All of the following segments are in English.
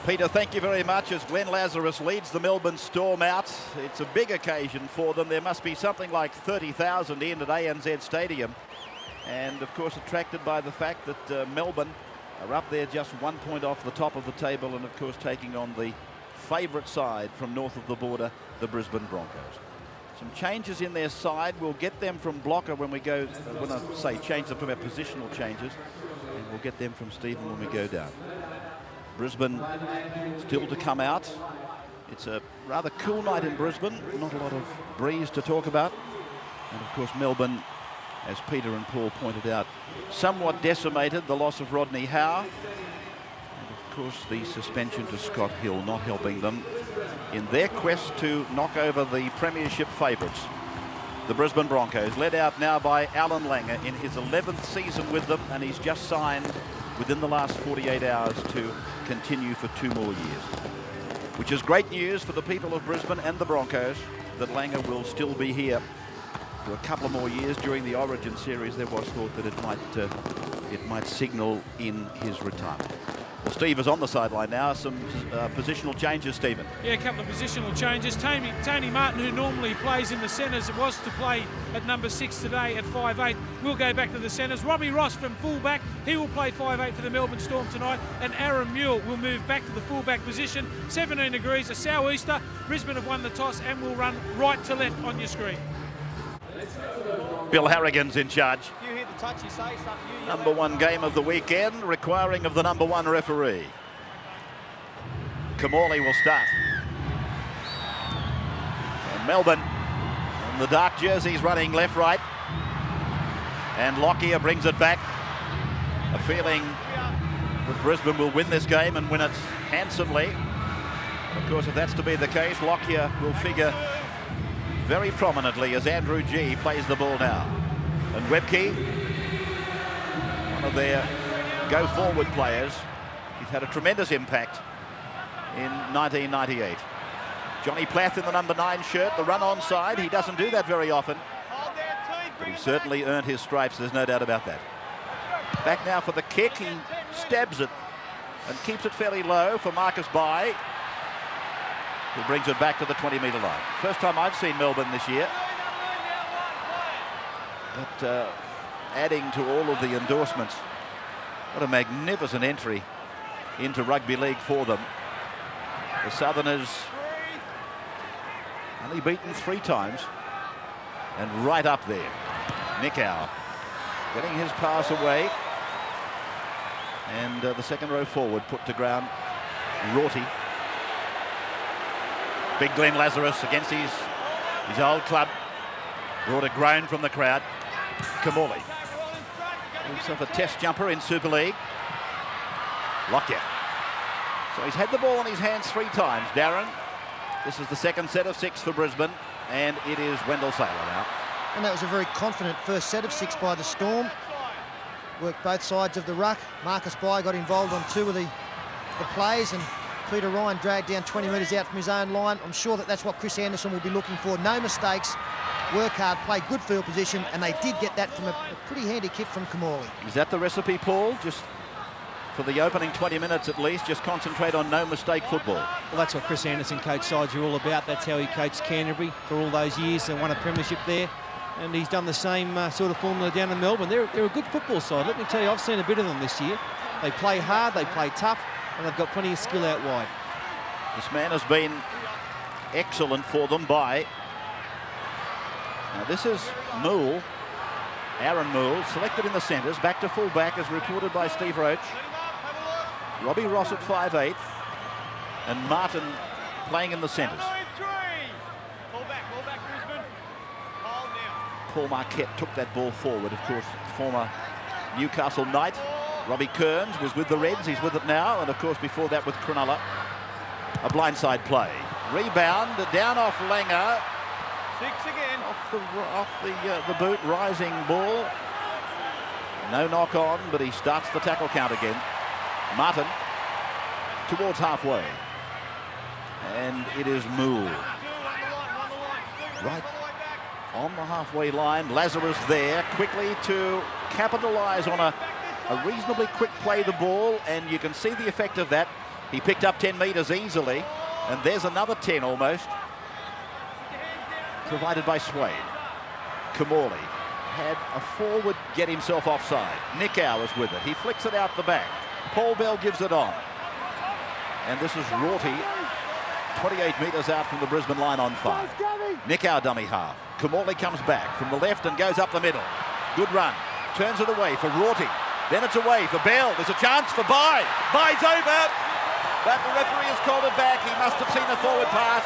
Peter, thank you very much. As Glenn Lazarus leads the Melbourne Storm out, it's a big occasion for them. There must be something like 30,000 in at ANZ Stadium. And of course attracted by the fact that Melbourne are up there just 1 point off the top of the table, and of course taking on the favourite side from north of the border, the Brisbane Broncos. Some changes in their side. We'll get them from Blocker when we go, when I say change them from our positional changes, and we'll get them from Stephen when we go down. Brisbane still to come out. It's a rather cool night in Brisbane, not a lot of breeze to talk about. And of course Melbourne, as Peter and Paul pointed out, somewhat decimated, the loss of Rodney Howe. And of course the suspension to Scott Hill not helping them in their quest to knock over the premiership favourites. The Brisbane Broncos, led out now by Alan Langer in his 11th season with them, and he's just signed within the last 48 hours to continue for 2 more years, which is great news for the people of Brisbane and the Broncos, that Langer will still be here for a couple of more years. During the Origin series there was thought that it might signal in his retirement. Well, Steve is on the sideline now. Some positional changes, Stephen. Yeah, a couple of positional changes. Tony Martin, who normally plays in the centres, was to play at number 6 today at 5'8", will go back to the centres. Robbie Ross from fullback, he will play 5'8" for the Melbourne Storm tonight, and Aaron Mule will move back to the fullback position. 17 degrees, a sou'easter. Brisbane have won the toss and will run right to left on your screen. Bill Harrigan's in charge. If you hear the touch, you say something. Number 1 game of the weekend, requiring of the number 1 referee. Kamali will start. And Melbourne in the dark jerseys running left-right. And Lockyer brings it back. A feeling that Brisbane will win this game and win it handsomely. Of course, if that's to be the case, Lockyer will figure very prominently as Andrew G plays the ball now. And Webke, one of their go-forward players, he's had a tremendous impact in 1998. Johnny Plath in the number 9 shirt, the run on side. He doesn't do that very often, but he certainly earned his stripes, there's no doubt about that. Back now for the kick. He stabs it and keeps it fairly low for Marcus Bai, who brings it back to the 20-metre line. First time I've seen Melbourne this year. But adding to all of the endorsements, what a magnificent entry into rugby league for them. The Southerners only beaten 3 times, and right up there. Nick Howe getting his pass away, and the second row forward put to ground. Rorty. Big Glenn Lazarus against his old club. Brought a groan from the crowd. Kamali. Himself a test jumper in Super League. Lockyer. So he's had the ball in his hands 3 times, Darren. This is the second set of 6 for Brisbane, and it is Wendell Saylor now. And that was a very confident first set of 6 by the Storm. Worked both sides of the ruck. Marcus Bai got involved on 2 of the plays, and Peter Ryan dragged down 20 metres out from his own line. I'm sure that that's what Chris Anderson will be looking for. No mistakes, work hard, play good field position, and they did get that from a pretty handy kick from Kamali. Is that the recipe, Paul? Just for the opening 20 minutes at least, just concentrate on no mistake football. Well, that's what Chris Anderson coach sides are all about. That's how he coached Canterbury for all those years and won a premiership there. And he's done the same sort of formula down in Melbourne. They're a good football side. Let me tell you, I've seen a bit of them this year. They play hard, they play tough, and they've got plenty of skill out wide. This man has been excellent for them by... Now this is Moole, Aaron Moole, selected in the centres, back to full-back as reported by Steve Roach. Robbie Ross at 5'8", and Martin playing in the centres. Paul Marquette took that ball forward, of course, former Newcastle Knight. Robbie Kearns was with the Reds, he's with it now, and of course before that with Cronulla. A blindside play. Rebound, down off Langer. 6 again. Off the boot, rising ball. No knock on, but he starts the tackle count again. Martin towards halfway. And it is Moole. Right on the halfway line. Lazarus there, quickly to capitalise on a reasonably quick play the ball, and you can see the effect of that. He picked up 10 metres easily, and there's another 10 almost, provided by Swade. Kamali had a forward get himself offside. Nickau was with it. He flicks it out the back. Paul Bell gives it on. And this is Rorty, 28 metres out from the Brisbane line on 5. Nickau dummy half. Kamali comes back from the left and goes up the middle. Good run. Turns it away for Rorty. Then it's away for Bell. There's a chance for Bye. Bye's over. But the referee has called it back. He must have seen a forward pass.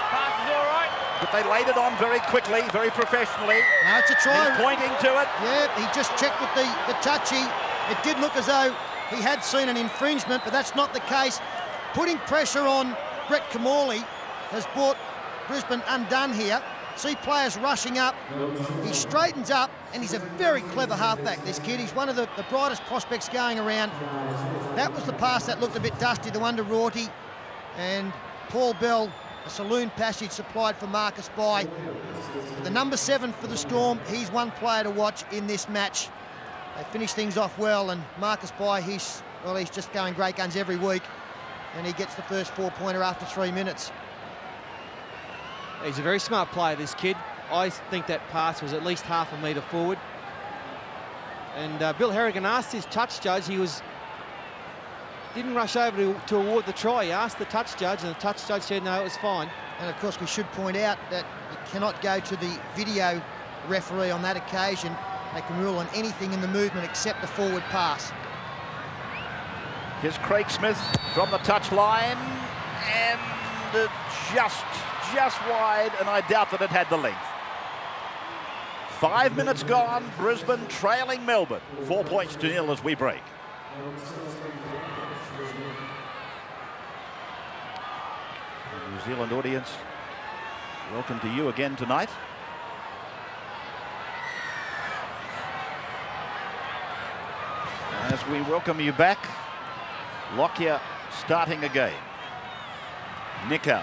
Pass is all right. But they laid it on very quickly, very professionally. Now it's a try. He's pointing to it. Yeah, he just checked with the touchy. It did look as though he had seen an infringement, but that's not the case. Putting pressure on Brett Kamali has brought Brisbane undone here. See players rushing up. He straightens up, and he's a very clever halfback, this kid. He's one of the brightest prospects going around. That was the pass that looked a bit dusty, the one to Rorty. And Paul Bell, a saloon passage supplied for Marcus Bai. The number 7 for the Storm, he's one player to watch in this match. They finish things off well, and Marcus Bai, he's just going great guns every week, and he gets the first 4-pointer after 3 minutes. He's a very smart player, this kid. I think that pass was at least half a metre forward. And Bill Harrigan asked his touch judge. Didn't rush over to award the try. He asked the touch judge, and the touch judge said no, it was fine. And of course we should point out that you cannot go to the video referee on that occasion. They can rule on anything in the movement except the forward pass. Here's Craig Smith from the touch line, and just wide, and I doubt that it had the length. 5 minutes gone, Brisbane trailing Melbourne. 4 points to 0 as we break. The New Zealand audience, welcome to you again tonight. As we welcome you back, Lockyer starting again. Nickau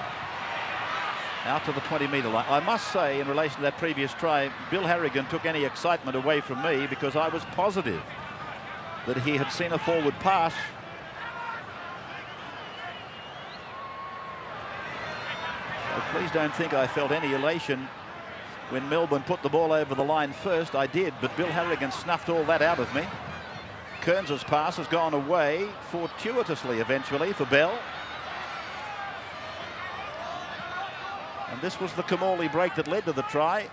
out to the 20-metre line. I must say, in relation to that previous try, Bill Harrigan took any excitement away from me because I was positive that he had seen a forward pass. So please don't think I felt any elation when Melbourne put the ball over the line first. I did, but Bill Harrigan snuffed all that out of me. Kearns' pass has gone away fortuitously eventually for Bell. And this was the Kamali break that led to the try.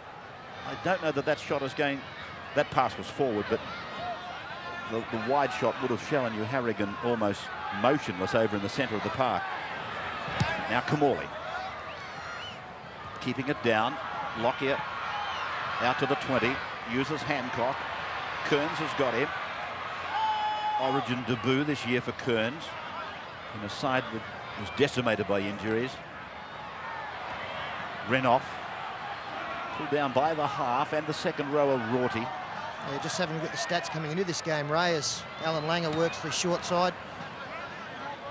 I don't know that that shot is going... That pass was forward, but the wide shot would have shown you Harrigan almost motionless over in the centre of the park. Now Kamali. Keeping it down. Lockyer out to the 20. Uses Hancock. Kearns has got him. Origin debut this year for Kearns in a side that was decimated by injuries. Renoff pulled down by the half and the second row of Rorty. Yeah, just having a look at the stats coming into this game, Ray, as Alan Langer works the short side.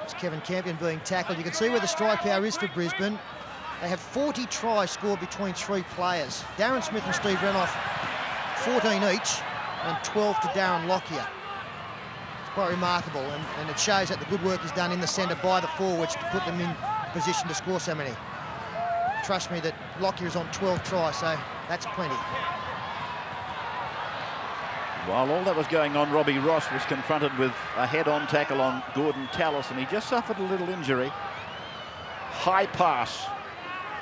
It's Kevin Campion being tackled. You can see where the strike power is for Brisbane. They have 40 tries scored between 3 players. Darren Smith and Steve Renoff, 14 each, and 12 to Darren Lockyer. It's quite remarkable, and it shows that the good work is done in the centre by the forwards to put them in position to score so many. Trust me that Lockyer is on 12 tries, so that's plenty. While all that was going on, Robbie Ross was confronted with a head-on tackle on Gordon Tallis, and he just suffered a little injury. High pass,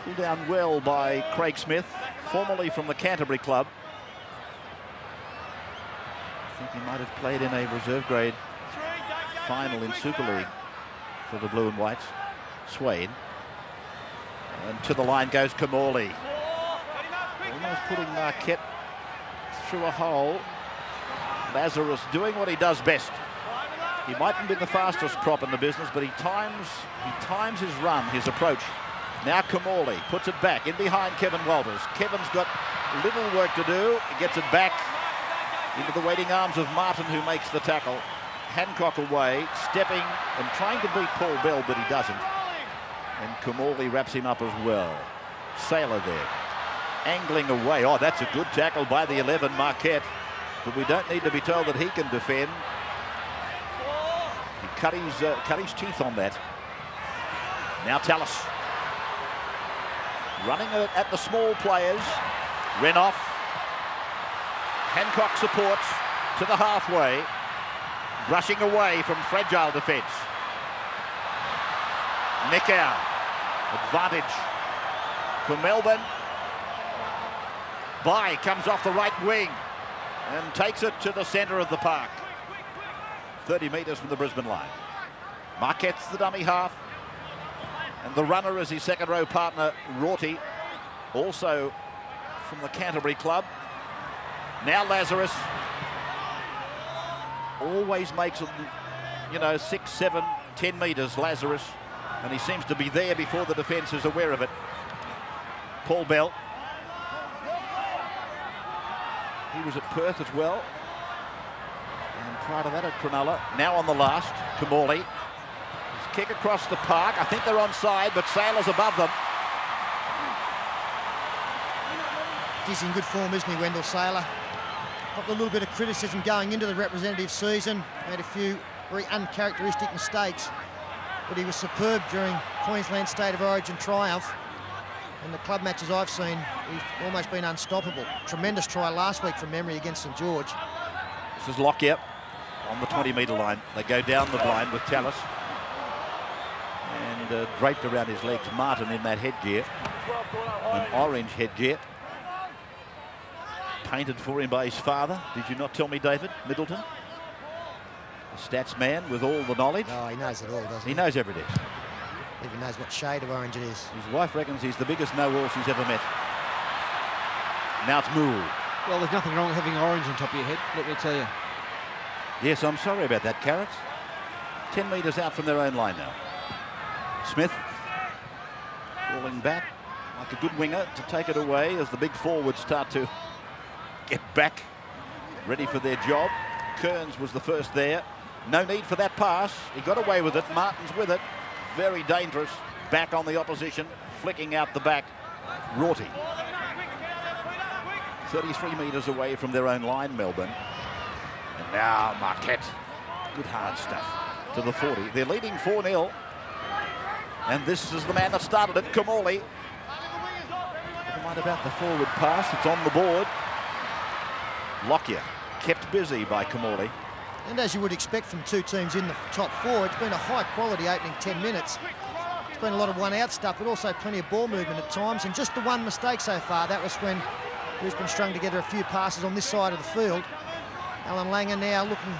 pulled down well by Craig Smith, formerly from the Canterbury club. I think he might have played in a reserve grade final in Super League for the Blue and Whites. Swade. And to the line goes Kamali. Almost putting Marquette through a hole. Lazarus doing what he does best. He mightn't be the fastest prop in the business, but he times his run, his approach. Now Kamali puts it back in behind Kevin Walters. Kevin's got little work to do. He gets it back into the waiting arms of Martin, who makes the tackle. Hancock away, stepping and trying to beat Paul Bell, but he doesn't. And Kamali wraps him up as well. Sailor there, angling away. Oh, that's a good tackle by the 11, Marquette. But we don't need to be told that he can defend. He cut his teeth on that. Now Tallis. Running at the small players. Renoff. Hancock supports to the halfway. Brushing away from fragile defence. Nickau. Advantage for Melbourne. Bai comes off the right wing and takes it to the centre of the park. 30 metres from the Brisbane line. Marquette's the dummy half. And the runner is his second row partner, Rorty, also from the Canterbury club. Now Lazarus always makes it, 6, 7, 10 metres, Lazarus. And he seems to be there before the defence is aware of it. Paul Bell. He was at Perth as well. And prior to that at Cronulla. Now on the last, Kamali. His kick across the park. I think they're onside, but Sailor's above them. He's in good form, isn't he, Wendell Sailor? Got a little bit of criticism going into the representative season. Made a few very uncharacteristic mistakes. But he was superb during Queensland State of Origin triumph. And the club matches I've seen, he's almost been unstoppable. Tremendous try last week from memory against St George. This is Lockyer on the 20-metre line. They go down the blind with Tallis. And draped around his legs, Martin in that headgear. An orange headgear. Painted for him by his father. Did you not tell me, David Middleton? The stats man with all the knowledge. Oh, he knows it all, doesn't he? He knows everything. Even knows what shade of orange it is. His wife reckons he's the biggest know-all she's ever met. Now it's Moore. Well, there's nothing wrong with having orange on top of your head, let me tell you. Yes, I'm sorry about that, Carrots. 10 metres out from their own line now. Smith falling back like a good winger to take it away as the big forwards start to get back, ready for their job. Kearns was the first there. No need for that pass. He got away with it. Martin's with it. Very dangerous. Back on the opposition. Flicking out the back. Rorty. 33 metres away from their own line, Melbourne. And now Marquette. Good hard stuff. To the 40. They're leading 4-0. And this is the man that started it, Kamali. Never mind about the forward pass. It's on the board. Lockyer. Kept busy by Kamali. And as you would expect from two teams in the top four, it's been a high-quality opening 10 minutes. It's been a lot of one-out stuff, but also plenty of ball movement at times. And just the one mistake so far, that was when Brisbane strung together a few passes on this side of the field. Alan Langer now looking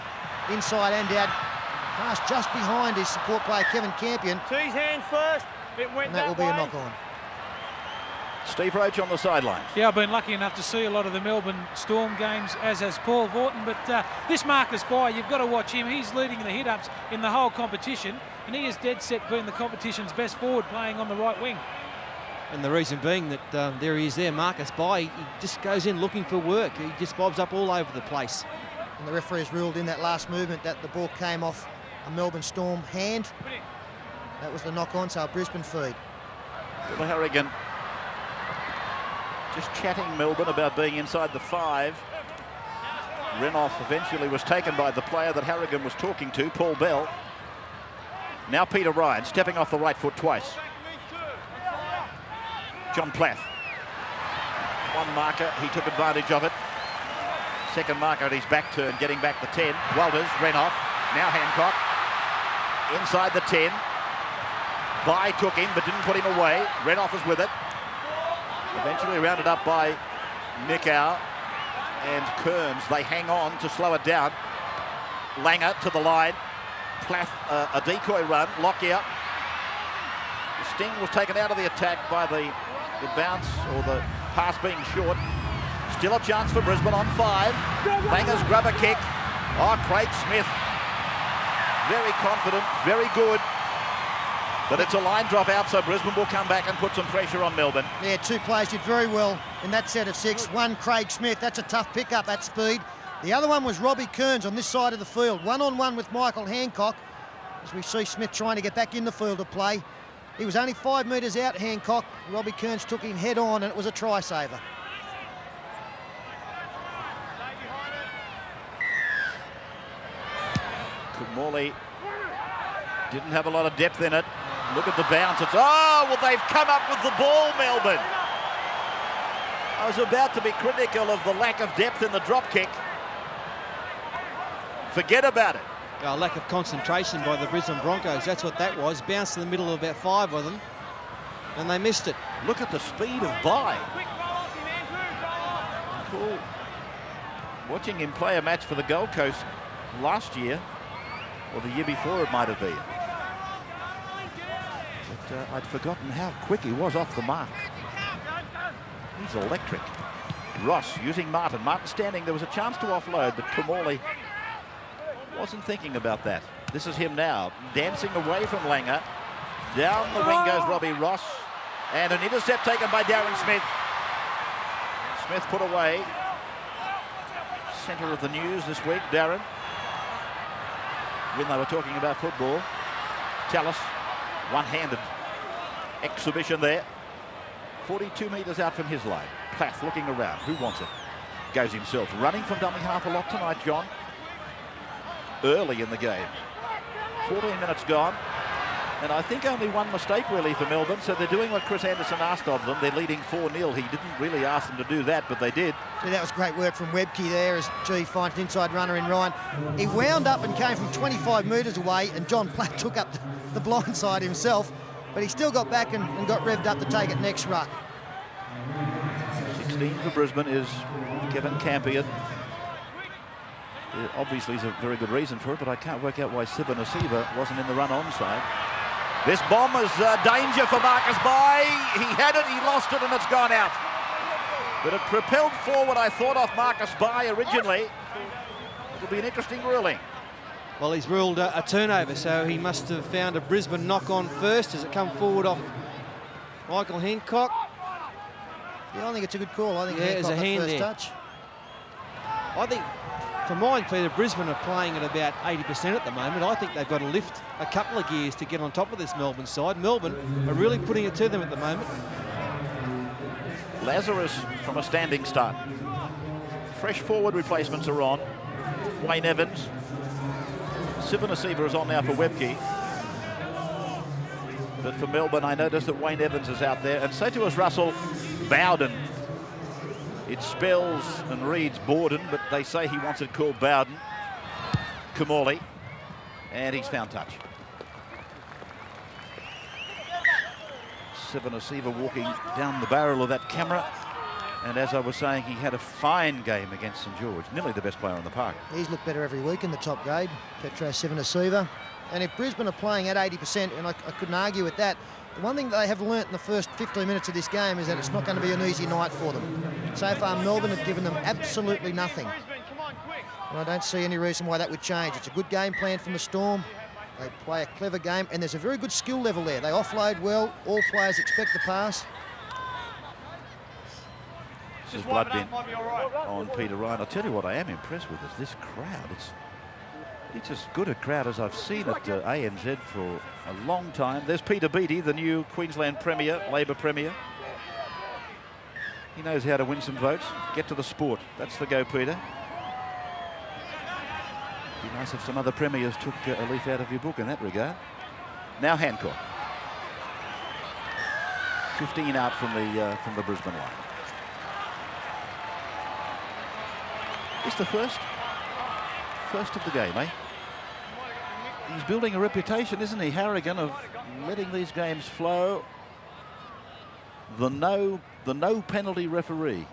inside and out. Pass just behind his support player, Kevin Campion. To his hands first. It went and that will be a knock-on. Steve Roach on the sidelines. Yeah, I've been lucky enough to see a lot of the Melbourne Storm games, as has Paul Vaughton, but this Marcus Bai, you've got to watch him. He's leading the hit-ups in the whole competition, and he is dead set being the competition's best forward playing on the right wing. And the reason being that there he is there, Marcus Bai, he just goes in looking for work. He just bobs up all over the place. And the referee has ruled in that last movement that the ball came off a Melbourne Storm hand. That was the knock-on, so a Brisbane feed. Bill Harrigan just chatting Melbourne about being inside the 5. Renoff eventually was taken by the player that Harrigan was talking to, Paul Bell. Now Peter Ryan stepping off the right foot twice. John Plath. One marker, he took advantage of it. Second marker at his back turn, getting back the 10. Walters, Renoff, now Hancock. Inside the 10. Bai took him but didn't put him away. Renoff is with it. Eventually rounded up by Nickau and Kearns. They hang on to slow it down. Langer to the line. Plath, a decoy run. Lockyer. The sting was taken out of the attack by the bounce or the pass being short. Still a chance for Brisbane on 5. Langer's grab a kick. Oh, Craig Smith. Very confident, very good. But it's a line drop out, so Brisbane will come back and put some pressure on Melbourne. Yeah, two players did very well in that set of 6. One, Craig Smith, that's a tough pickup at speed. The other one was Robbie Kearns on this side of the field. One-on-one with Michael Hancock, as we see Smith trying to get back in the field of play. He was only 5 metres out, Hancock. Robbie Kearns took him head on, and it was a try saver. Kumali Didn't have a lot of depth in it. Look at the bounce. It's, oh, well, they've come up with the ball, Melbourne. I was about to be critical of the lack of depth in the drop kick. Forget about it. Lack of concentration by the Brisbane Broncos. That's what that was. Bounced in the middle of about 5 of them, and they missed it. Look at the speed of Bye. Cool. Watching him play a match for the Gold Coast last year, or the year before it might have been. But I'd forgotten how quick he was off the mark. He's electric. Ross using Martin. Martin standing. There was a chance to offload, but Kamali wasn't thinking about that. This is him now, dancing away from Langer. Down the wing goes Robbie Ross. And an intercept taken by Darren Smith. Smith put away. Centre of the news this week, Darren. When they were talking about football. Tallis, one-handed exhibition there. 42 metres out from his line. Plath looking around. Who wants it? Goes himself. Running from dummy half a lot tonight, John. Early in the game. 14 minutes gone. And I think only one mistake really for Melbourne. So they're doing what Chris Anderson asked of them. They're leading 4-0. He didn't really ask them to do that, but they did. See, that was great work from Webke there as G finds an inside runner in Ryan. He wound up and came from 25 metres away, and John Platt took up the blind side himself, but he still got back and got revved up to take it next ruck. 16 for Brisbane is Kevin Campion. Obviously, there's a very good reason for it, but I can't work out why Sivan Asiva wasn't in the run-on side. This bomb is danger for Marcus Bai. He had it, he lost it, and it's gone out. But it propelled forward, I thought, off Marcus Bai originally. It'll be an interesting ruling. Well, he's ruled a turnover, so he must have found a Brisbane knock-on first as it come forward off Michael Hancock. Yeah, I think it's a good call. I think there's a hand first there. Touch. I think, for mine, Peter, Brisbane are playing at about 80% at the moment. I think they've got to lift a couple of gears to get on top of this Melbourne side. Melbourne are really putting it to them at the moment. Lazarus from a standing start. Fresh forward replacements are on. Wayne Evans. Sivan Asiva is on now for Webke. But for Melbourne, I noticed that Wayne Evans is out there. And say to us, Russell, Bowden. It spells and reads Borden, but they say he wants it called Bowden. Kamali. And he's found touch. Sivan Asiva walking down the barrel of that camera. And as I was saying, he had a fine game against St George. Nearly the best player on the park. He's looked better every week in the top grade, Petro Sivan Asiva. And if Brisbane are playing at 80%, and I couldn't argue with that, the one thing that they have learnt in the first 15 minutes of this game is that it's not going to be an easy night for them. So far, Melbourne have given them absolutely nothing. And I don't see any reason why that would change. It's a good game plan from the Storm. They play a clever game, and there's a very good skill level there. They offload well. All players expect the pass. This is blood bin on Peter Ryan. I'll tell you what I am impressed with is this crowd. It's as good a crowd as I've seen at ANZ for a long time. There's Peter Beattie, the new Queensland Premier, Labor Premier. He knows how to win some votes. Get to the sport. That's the go, Peter. Be nice if some other premiers took a leaf out of your book in that regard. Now Hancock. 15 out from the Brisbane line. It's the first of the game, eh? He's building a reputation, isn't he, Harrigan, of letting these games flow. The no penalty referee.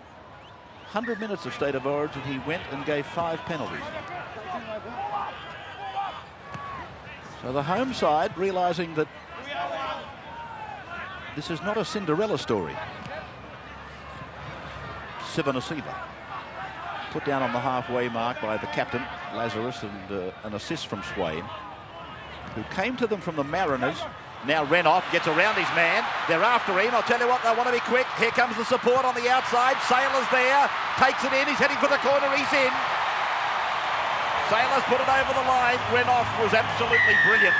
100 minutes of State of Origin, he went and gave 5 penalties. So the home side realising that this is not a Cinderella story. Sivan Asiva. Put down on the halfway mark by the captain, Lazarus, and an assist from Swain, who came to them from the Mariners. Now Renoff gets around his man. They're after him. I'll tell you what, they want to be quick. Here comes the support on the outside. Sailor's there. Takes it in. He's heading for the corner. He's in. Sailor's put it over the line. Renoff was absolutely brilliant.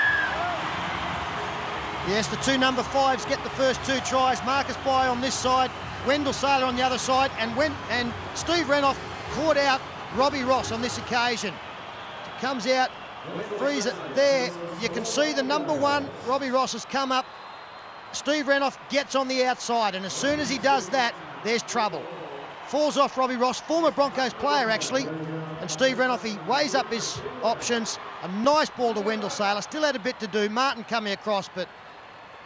Yes, the 2 number 5s get the first 2 tries. Marcus Bai on this side, Wendell Sailor on the other side, and Steve Renoff caught out Robbie Ross on this occasion. Comes out, Freeze it there. You can see the number 1, Robbie Ross, has come up. Steve Renouf gets on the outside, and as soon as he does that, there's trouble. Falls off Robbie Ross, former Broncos player actually, and Steve Renouf, he weighs up his options. A nice ball to Wendell Sailor, still had a bit to do. Martin coming across, but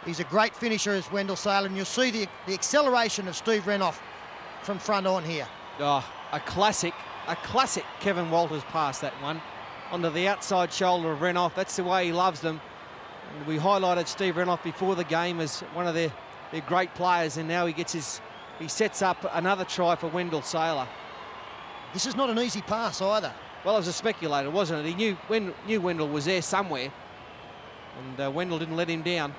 he's a great finisher as Wendell Sailor, and you'll see the acceleration of Steve Renouf from front on here. Oh, a classic Kevin Walters pass, that one. Onto the outside shoulder of Renouf. That's the way he loves them. And we highlighted Steve Renouf before the game as one of their great players, and now he sets up another try for Wendell Sailor. This is not an easy pass either. Well, it was a speculator, wasn't it? He knew Wendell was there somewhere, and Wendell didn't let him down.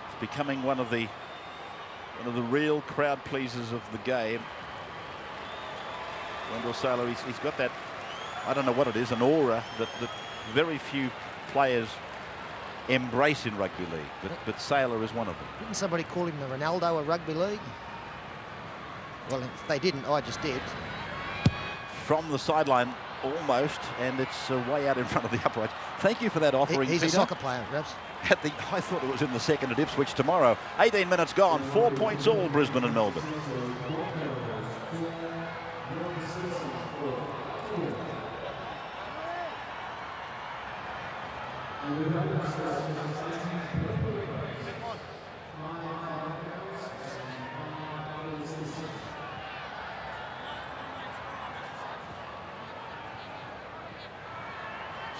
It's becoming one of the real crowd pleasers of the game. Wendell Sailor, he's got that, I don't know what it is, an aura that very few players embrace in rugby league, but Sailor is one of them. Didn't somebody call him the Ronaldo of rugby league? Well, if they didn't, I just did. From the sideline, almost, and it's way out in front of the uprights. Thank you for that offering, He's Peter. a soccer player, Rabs. I thought it was in the second at Ipswich tomorrow. 18 minutes gone, 4 points all, Brisbane and Melbourne.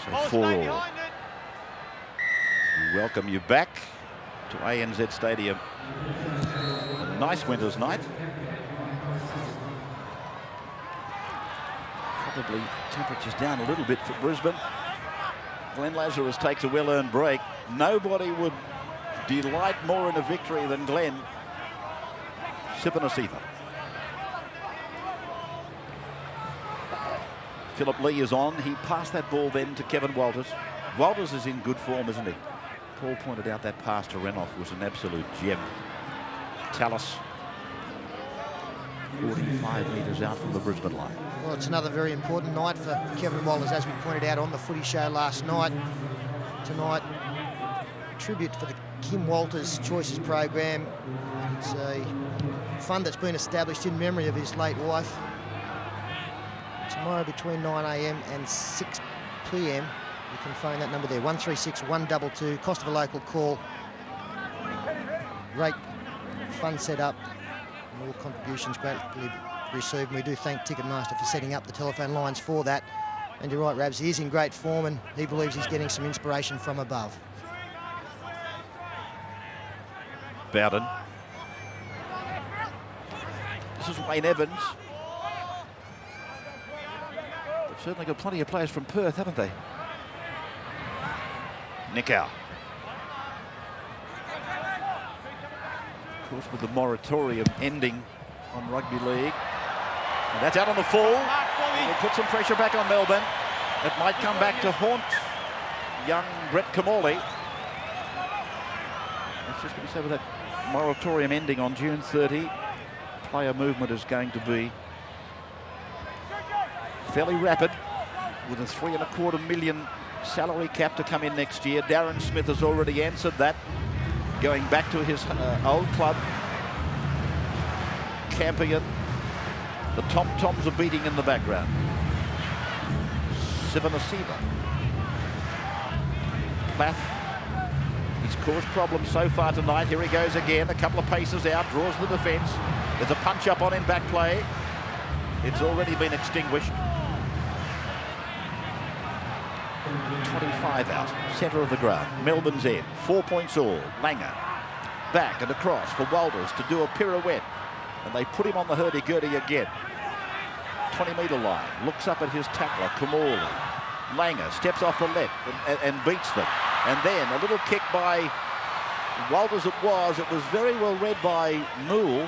So 4 all. We welcome you back to ANZ Stadium. A nice winter's night. Probably temperatures down a little bit for Brisbane. Glenn Lazarus takes a well-earned break. Nobody would delight more in a victory than Glenn. Sivanasiva. Philip Lee is on. He passed that ball then to Kevin Walters. Walters is in good form, isn't he? Paul pointed out that pass to Renouf was an absolute gem. Tallis, 45 metres out from the Brisbane line. Well, it's another very important night for Kevin Walters, as we pointed out on the footy show last night. Tonight, tribute for the Kim Walters Choices program. It's a fund that's been established in memory of his late wife. Tomorrow between 9 a.m. and 6 p.m. You can phone that number there, 136 122, cost of a local call. Great fund set up, and all contributions gratefully received. And we do thank Ticketmaster for setting up the telephone lines for that. And you're right, Rabs, he is in great form, and he believes he's getting some inspiration from above. Bowden. This is Wayne Evans. They've certainly got plenty of players from Perth, haven't they? Nickau. Of course, with the moratorium ending on rugby league. And that's out on the full. It'll put some pressure back on Melbourne. It might come back to haunt young Brett Kamali. I was just going to say, with that moratorium ending on June 30, player movement is going to be fairly rapid, with a $3.25 million salary cap to come in next year. Darren Smith has already answered that, going back to his old club, Campion. The tom-toms are beating in the background. Sivanasiva. Plath. He's caused problems so far tonight. Here he goes again, a couple of paces out, draws the defence. There's a punch up on him, back play. It's already been extinguished. 25 out, centre of the ground. Melbourne's end, 4 points all. Langer, back and across for Walters to do a pirouette. And they put him on the hurdy-gurdy again. 20-metre line, looks up at his tackler, Kamali. Langer steps off the left and beats them. And then a little kick by Walters it was very well read by Moole.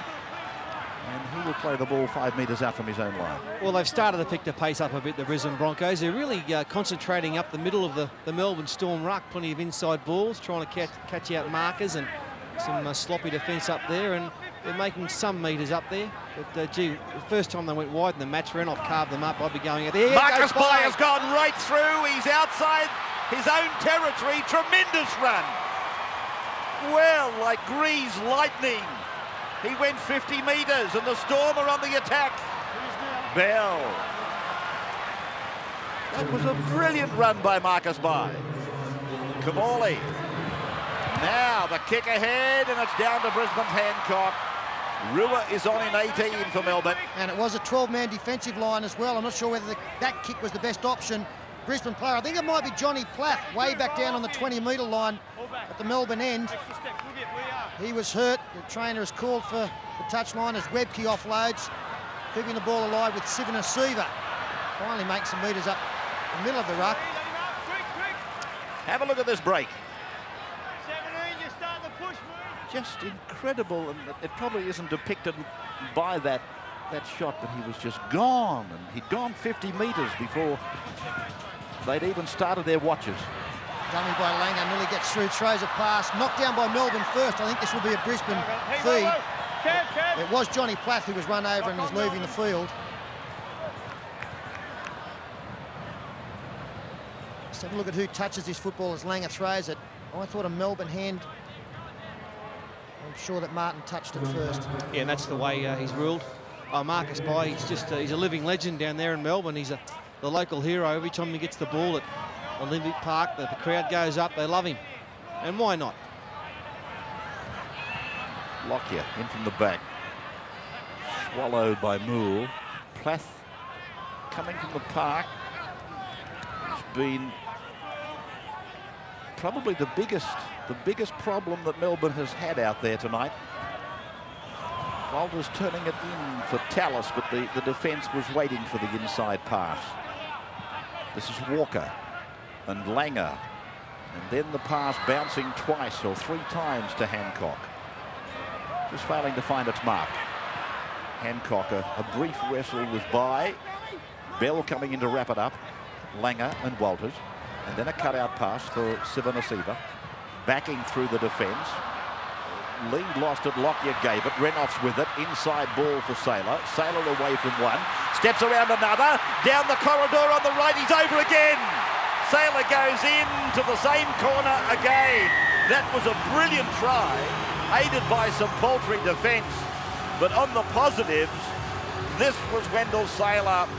And he will play the ball 5 metres out from his own line. Well, they've started to pick the pace up a bit, the Brisbane Broncos. They're really concentrating up the middle of the Melbourne Storm ruck. Plenty of inside balls, trying to catch out markers and some sloppy defence up there. And They're making some metres up there. But, gee, the first time they went wide in the match, Renoff carved them up. I'd be going out there. Marcus Bai has gone right through. He's outside his own territory. Tremendous run. Well, like greased lightning. He went 50 metres and the Storm are on the attack. Bell. That was a brilliant run by Marcus Bai. Kamali. Now the kick ahead, and it's down to Brisbane's Hancock. Rua is on in 18 for Melbourne. And it was a 12-man defensive line as well. I'm not sure whether that kick was the best option. Brisbane player, I think it might be Johnny Plath, way back down on the 20-metre line at the Melbourne end. He was hurt. The trainer has called for the touchline as Webke offloads, keeping the ball alive with Sivana Siva. Finally makes some metres up the middle of the ruck. Have a look at this break. 17, you're starting to push, mate. Just incredible, and it probably isn't depicted by that shot, but he was just gone, and he'd gone 50 metres before they'd even started their watches. Dummy by Langer, nearly gets through, throws a pass, knocked down by Melbourne first. I think this will be a Brisbane feed. It was Johnny Plath who was run over and is leaving the field. Let's have a look at who touches this football as Langer throws it. I thought a Melbourne hand. I'm sure that Martin touched it first. Yeah, and that's the way he's ruled. Marcus Bai, he's a living legend down there in Melbourne. He's the local hero. Every time he gets the ball at Olympic Park, the crowd goes up, they love him. And why not? Lockyer in from the back. Swallowed by Moole. Plath coming from the park. It's been probably the biggest problem that Melbourne has had out there tonight. Walters turning it in for Tallis, but the defence was waiting for the inside pass. This is Walker and Langer, and then the pass bouncing twice or three times to Hancock. Just failing to find its mark. Hancock, a brief wrestle with Bai. Bell coming in to wrap it up. Langer and Walters, and then a cutout pass for Sivana Siva. Backing through the defence. Lee lost it, Lockyer gave it, Renoff's with it, inside ball for Saylor. Saylor away from one, steps around another, down the corridor on the right, he's over again. Saylor goes into the same corner again. That was a brilliant try, aided by some paltry defence. But on the positives, this was Wendell Saylor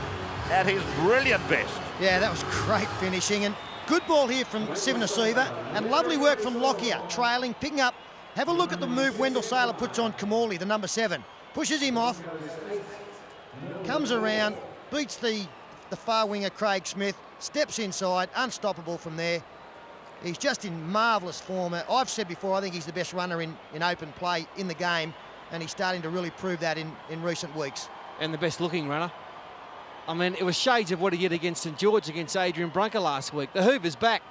at his brilliant best. Yeah, that was great finishing, and good ball here from Sivana Siva, and lovely work from Lockyer, trailing, picking up. Have a look at the move Wendell Saylor puts on Kamali, the number 7. Pushes him off, comes around, beats the far winger Craig Smith, steps inside, unstoppable from there. He's just in marvellous form. I've said before, I think he's the best runner in open play in the game, and he's starting to really prove that in recent weeks. And the best looking runner. I mean, it was shades of what he did against St George, against Adrian Brunker last week. The Hoover's back.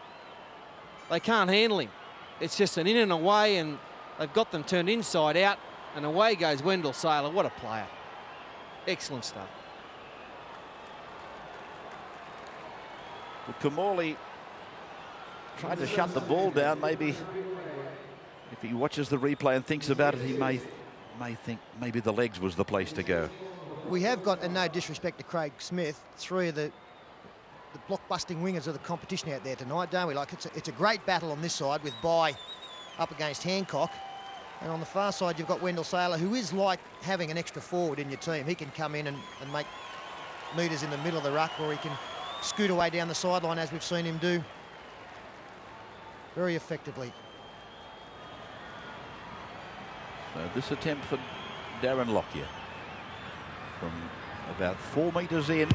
They can't handle him. It's just an in and away, and they've got them turned inside out, and away goes Wendell Saylor. What a player. Excellent stuff. Well, Kamali tried to shut the ball down. Maybe if he watches the replay and thinks about it, he may think maybe the legs was the place to go. We have got, and no disrespect to Craig Smith, 3 of the block-busting wingers of the competition out there tonight, don't we? Like, it's a great battle on this side with Bai up against Hancock. And on the far side, you've got Wendell Saylor, who is like having an extra forward in your team. He can come in and make metres in the middle of the ruck, or he can scoot away down the sideline, as we've seen him do very effectively. So this attempt for Darren Lockyer from about 4 metres in,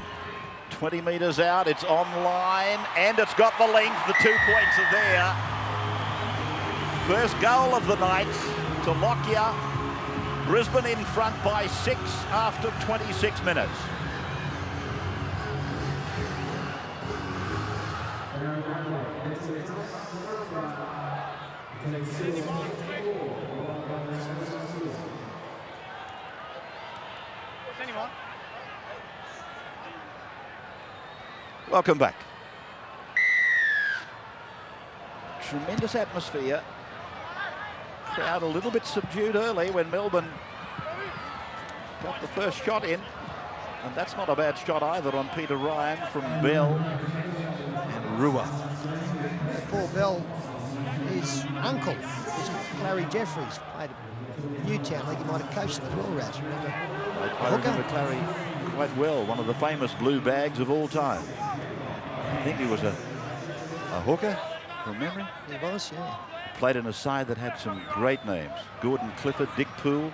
20 metres out, it's online, and it's got the length. The 2 points are there. First goal of the night to Lockyer. Brisbane in front by 6 after 26 minutes. Welcome back. Tremendous atmosphere. Crowd a little bit subdued early when Melbourne Got the first shot in, and that's not a bad shot either on Peter Ryan from Bell and Rua. Paul Bell, his uncle was Clary Jeffries, played at Newtown League. He might have coached them as well, Raz. Remember? I remember Clary quite well, one of the famous blue bags of all time. I think he was a hooker, from memory. He was, yeah. Played in a side that had some great names. Gordon Clifford, Dick Poole.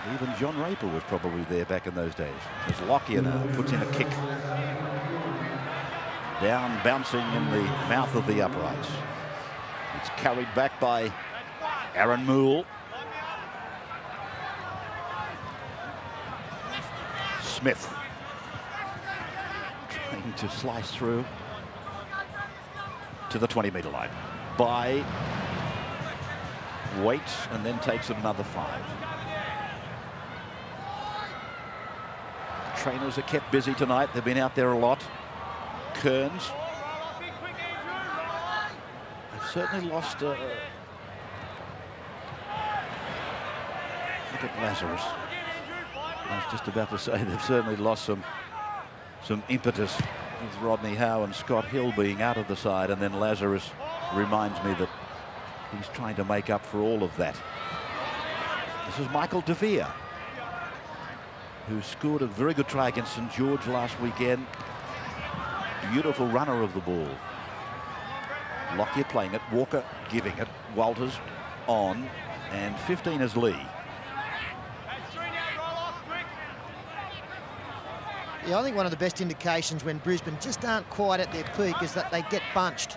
And even John Raper was probably there back in those days. As Lockyer now puts in a kick. Down, bouncing in the mouth of the uprights. It's carried back by Aaron Moole. Smith trying to slice through to the 20-metre line. By waits and then takes it another 5. Trainers are kept busy tonight. They've been out there a lot. Kearns. They've certainly lost. Look at Lazarus. I was just about to say they've certainly lost some impetus with Rodney Howe and Scott Hill being out of the side, and then Lazarus reminds me that he's trying to make up for all of that. This is Michael De Vere, who scored a very good try against St George last weekend. Beautiful runner of the ball. Lockyer playing it, Walker giving it, Walters on, and 15 is Lee. Yeah, I think one of the best indications when Brisbane just aren't quite at their peak is that they get bunched.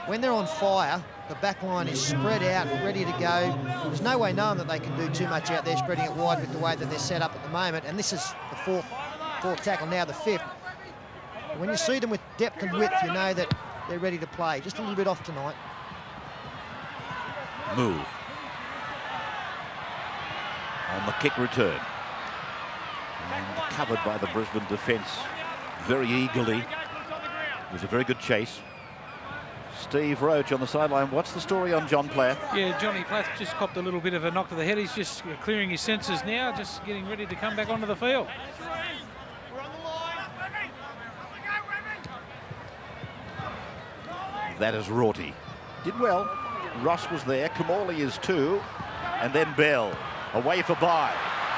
When they're on fire, the back line is spread out, ready to go. There's no way knowing that they can do too much out there, spreading it wide with the way that they're set up at the moment. And this is the fourth tackle, now the 5th. When you see them with depth and width, you know that they're ready to play. Just a little bit off tonight. Moole on the kick return. And covered by the Brisbane defence very eagerly. It was a very good chase. Steve Roach on the sideline. What's the story on John Plath? Yeah, Johnny Plath just copped a little bit of a knock to the head. He's just clearing his senses now, just getting ready to come back onto the field. That is Rorty. Did well. Ross was there. Kamali is too. And then Bell. Away for Bye.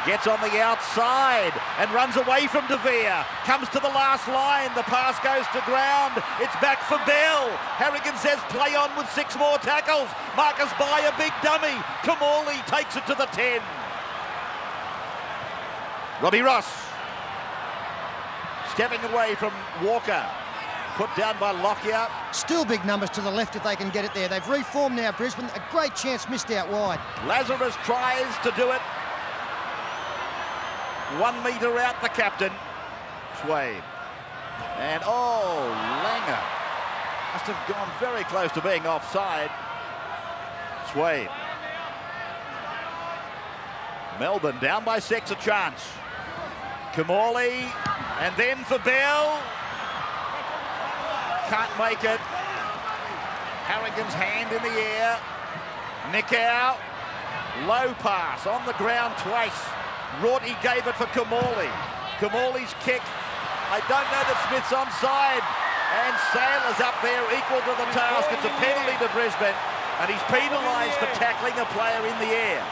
Gets on the outside and runs away from De Vere. Comes to the last line. The pass goes to ground. It's back for Bell. Harrigan says play on with 6 more tackles. Marcus Bye, a big dummy. Kamali takes it to the 10. Robbie Ross. Stepping away from Walker. Put down by Lockyer. Still big numbers to the left if they can get it there. They've reformed now, Brisbane. A great chance missed out wide. Lazarus tries to do it. 1 metre out, the captain. Swade. And oh, Langer must have gone very close to being offside. Swade. Melbourne down by 6, a chance. Kamali, and then for Bell. Can't make it. Harrigan's hand in the air. Nick out. Low pass on the ground twice. Rorty gave it for Kamali. Kamali's kick. I don't know that Smith's onside. And Saylor's up there equal to the task. It's a penalty to Brisbane. And he's penalised for tackling a player in the air.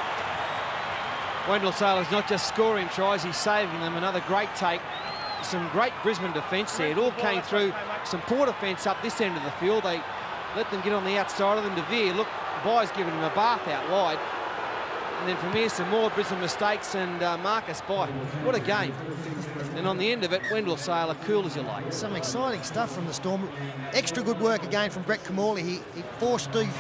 Wendell Saylor's not just scoring tries, he's saving them. Another great take. Some great Brisbane defence there. It all came through. Some poor defence up this end of the field. They let them get on the outside of them. De Vere, look, Bye's giving him a bath out wide. And then from here, some more Brisbane mistakes, and Marcus Bye. What a game. And on the end of it, Wendell Saylor, cool as you like. Some exciting stuff from the Storm. Extra good work again from Brett Kamali. He forced Steve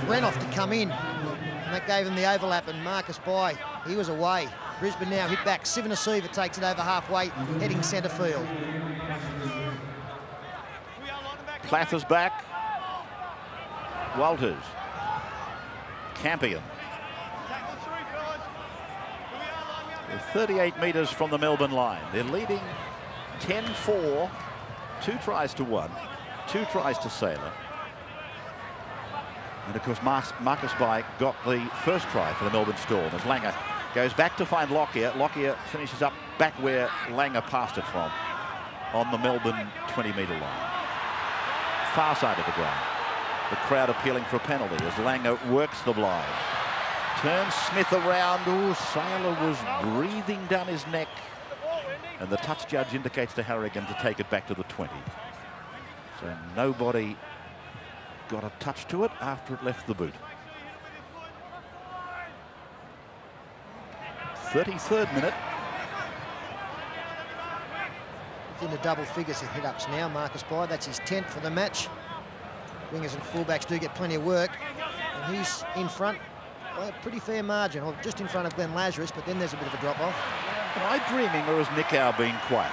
Renouf to come in. And that gave him the overlap, and Marcus Bye, he was away. Brisbane now hit back. Sivanasiva takes it over halfway, heading centre field. Plath is back. Walters. Campion. They're 38 metres from the Melbourne line. They're leading 10-4. 2 tries to 1. 2 tries to Saylor. And of course, Marcus Bai got the first try for the Melbourne Storm as Langer goes back to find Lockyer. Lockyer finishes up back where Langer passed it from, on the Melbourne 20-metre line. Far side of the ground. The crowd appealing for a penalty as Langer works the blind. Turns Smith around. Oh, Saylor was breathing down his neck. And the touch judge indicates to Harrigan to take it back to the 20. So nobody got a touch to it after it left the boot. 33rd minute. In the double figures of hit-ups now, Marcus Bai. That's his 10th for the match. Wingers and fullbacks do get plenty of work. And he's in front by a pretty fair margin, or just in front of Glenn Lazarus, but then there's a bit of a drop-off. Am I dreaming, or has Nickau been quiet?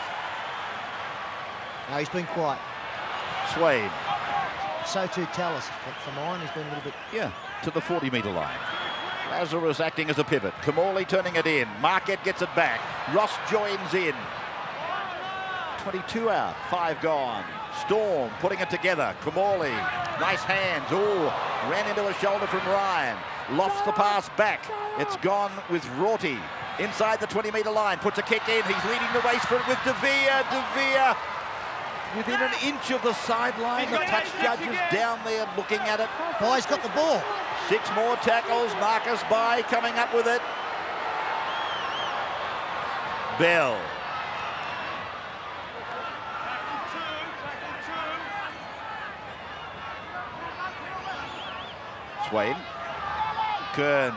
No, he's been quiet. Swain. So too Tallis for mine. He's been a little bit... Yeah, to the 40-metre line. Lazarus acting as a pivot. Kamali turning it in. Marquette gets it back. Ross joins in. 22 out, 5 gone. Storm putting it together. Kamali, nice hands. Oh, ran into a shoulder from Ryan. Lofts the pass back. It's gone with Rorty. Inside the 20-metre line, puts a kick in. He's leading the race for it with De Vere. De Vere within an inch of the sideline. The touch judge is down there looking at it. Bai's got the ball. 6 more tackles. Marcus Bai coming up with it. Bell. Swain. Kearns.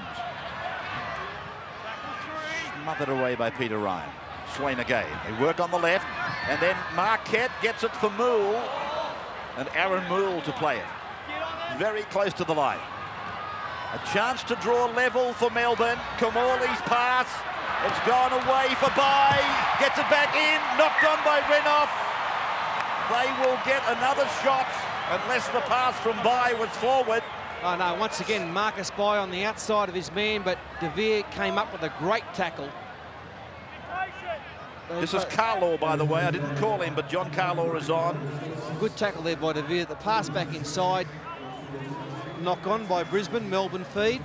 Smothered away by Peter Ryan. Swain again. They work on the left. And then Marquette gets it for Moole. And Aaron Moole to play it. Very close to the line. A chance to draw level for Melbourne. Kamali's pass. It's gone away for Bai. Gets it back in. Knocked on by Renouf. They will get another shot unless the pass from Bai was forward. Oh no, once again, Marcus Bai on the outside of his man, but De Vere came up with a great tackle. This is Carlaw, by the way. I didn't call him, but John Carlaw is on. Good tackle there by De Vere. The pass back inside. Knock on by Brisbane, Melbourne feed.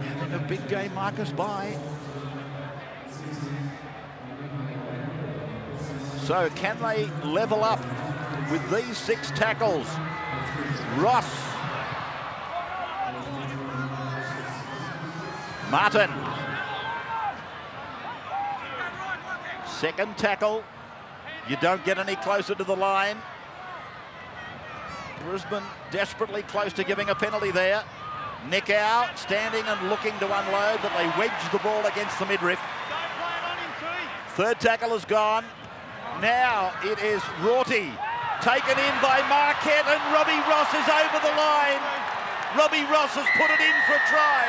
Having a big game, Marcus Bai. So can they level up with these 6 tackles? Ross. Martin. Second tackle. You don't get any closer to the line. Brisbane desperately close to giving a penalty there. Nickau standing and looking to unload, but they wedge the ball against the midriff. Third tackle is gone. Now it is Rorty. Taken in by Marquette, and Robbie Ross is over the line. Robbie Ross has put it in for a try.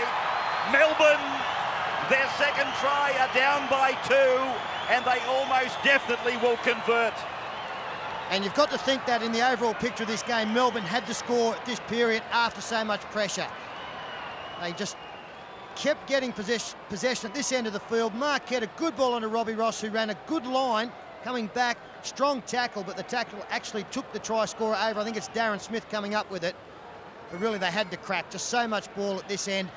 Melbourne, their second try, are down by 2, and they almost definitely will convert. And you've got to think that in the overall picture of this game, Melbourne had to score at this period after so much pressure. They just kept getting possession at this end of the field. Marquette, a good ball on to Robbie Ross, who ran a good line, coming back, strong tackle, but the tackle actually took the try scorer over. I think it's Darren Smith coming up with it. But really, they had to crack. Just so much ball at this end.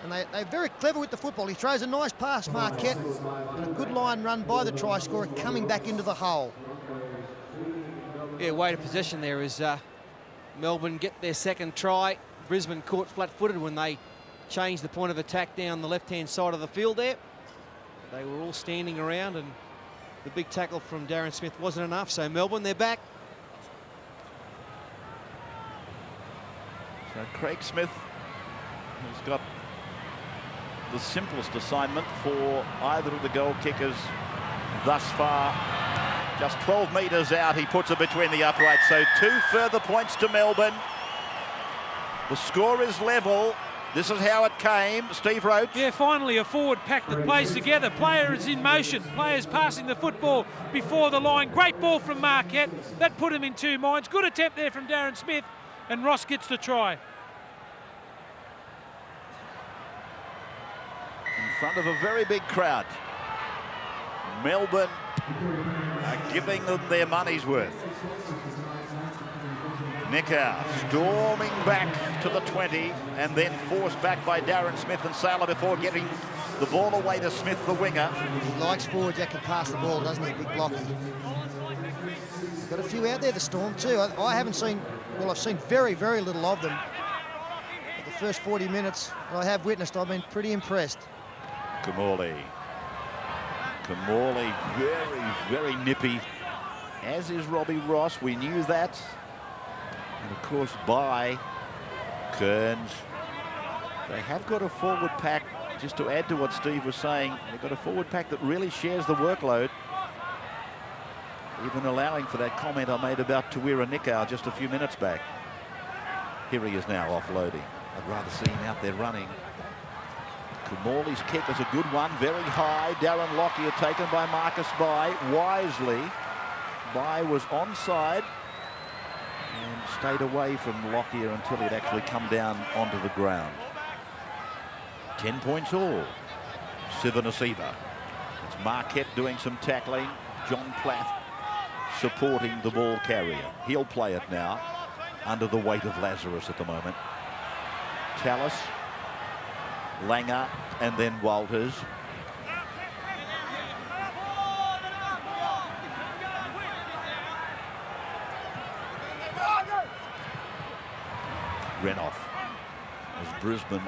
And they're very clever with the football. He throws a nice pass, Marquette, and a good line run by the try scorer coming back into the hole. Yeah, weight of possession there is Melbourne get their second try. Brisbane caught flat-footed when they changed the point of attack down the left-hand side of the field there. They were all standing around, and the big tackle from Darren Smith wasn't enough. So Melbourne, they're back. So Craig Smith has got the simplest assignment for either of the goal kickers thus far. Just 12 metres out, he puts it between the uprights. So 2 further points to Melbourne. The score is level. This is how it came. Steve Roach. Yeah, finally a forward pack that plays together. Players in motion. Players passing the football before the line. Great ball from Marquette. That put him in 2 minds. Good attempt there from Darren Smith. And Ross gets the try. In front of a very big crowd. Melbourne are giving them their money's worth. Nicker storming back to the 20 and then forced back by Darren Smith and Saylor before getting the ball away to Smith, the winger. He likes forwards that can pass the ball, doesn't he? Big blocky. Got a few out there, the Storm, too. I haven't seen, well, I've seen very, very little of them. But the first 40 minutes I have witnessed, I've been pretty impressed. Kamali, very, very nippy, as is Robbie Ross. We knew that. And of course, by Kearns. They have got a forward pack, just to add to what Steve was saying, they've got a forward pack that really shares the workload. Even allowing for that comment I made about Tawira Nikau just a few minutes back. Here he is now offloading. I'd rather see him out there running. Kamali's kick is a good one, very high. Darren Lockyer taken by Marcus Bai wisely. Bai was onside and stayed away from Lockyer until he'd actually come down onto the ground. 10 points all. Sivanasiva. It's Marquette doing some tackling. John Plath supporting the ball carrier. He'll play it now under the weight of Lazarus at the moment. Tallis, Langer, and then Walters. Renoff, as Brisbane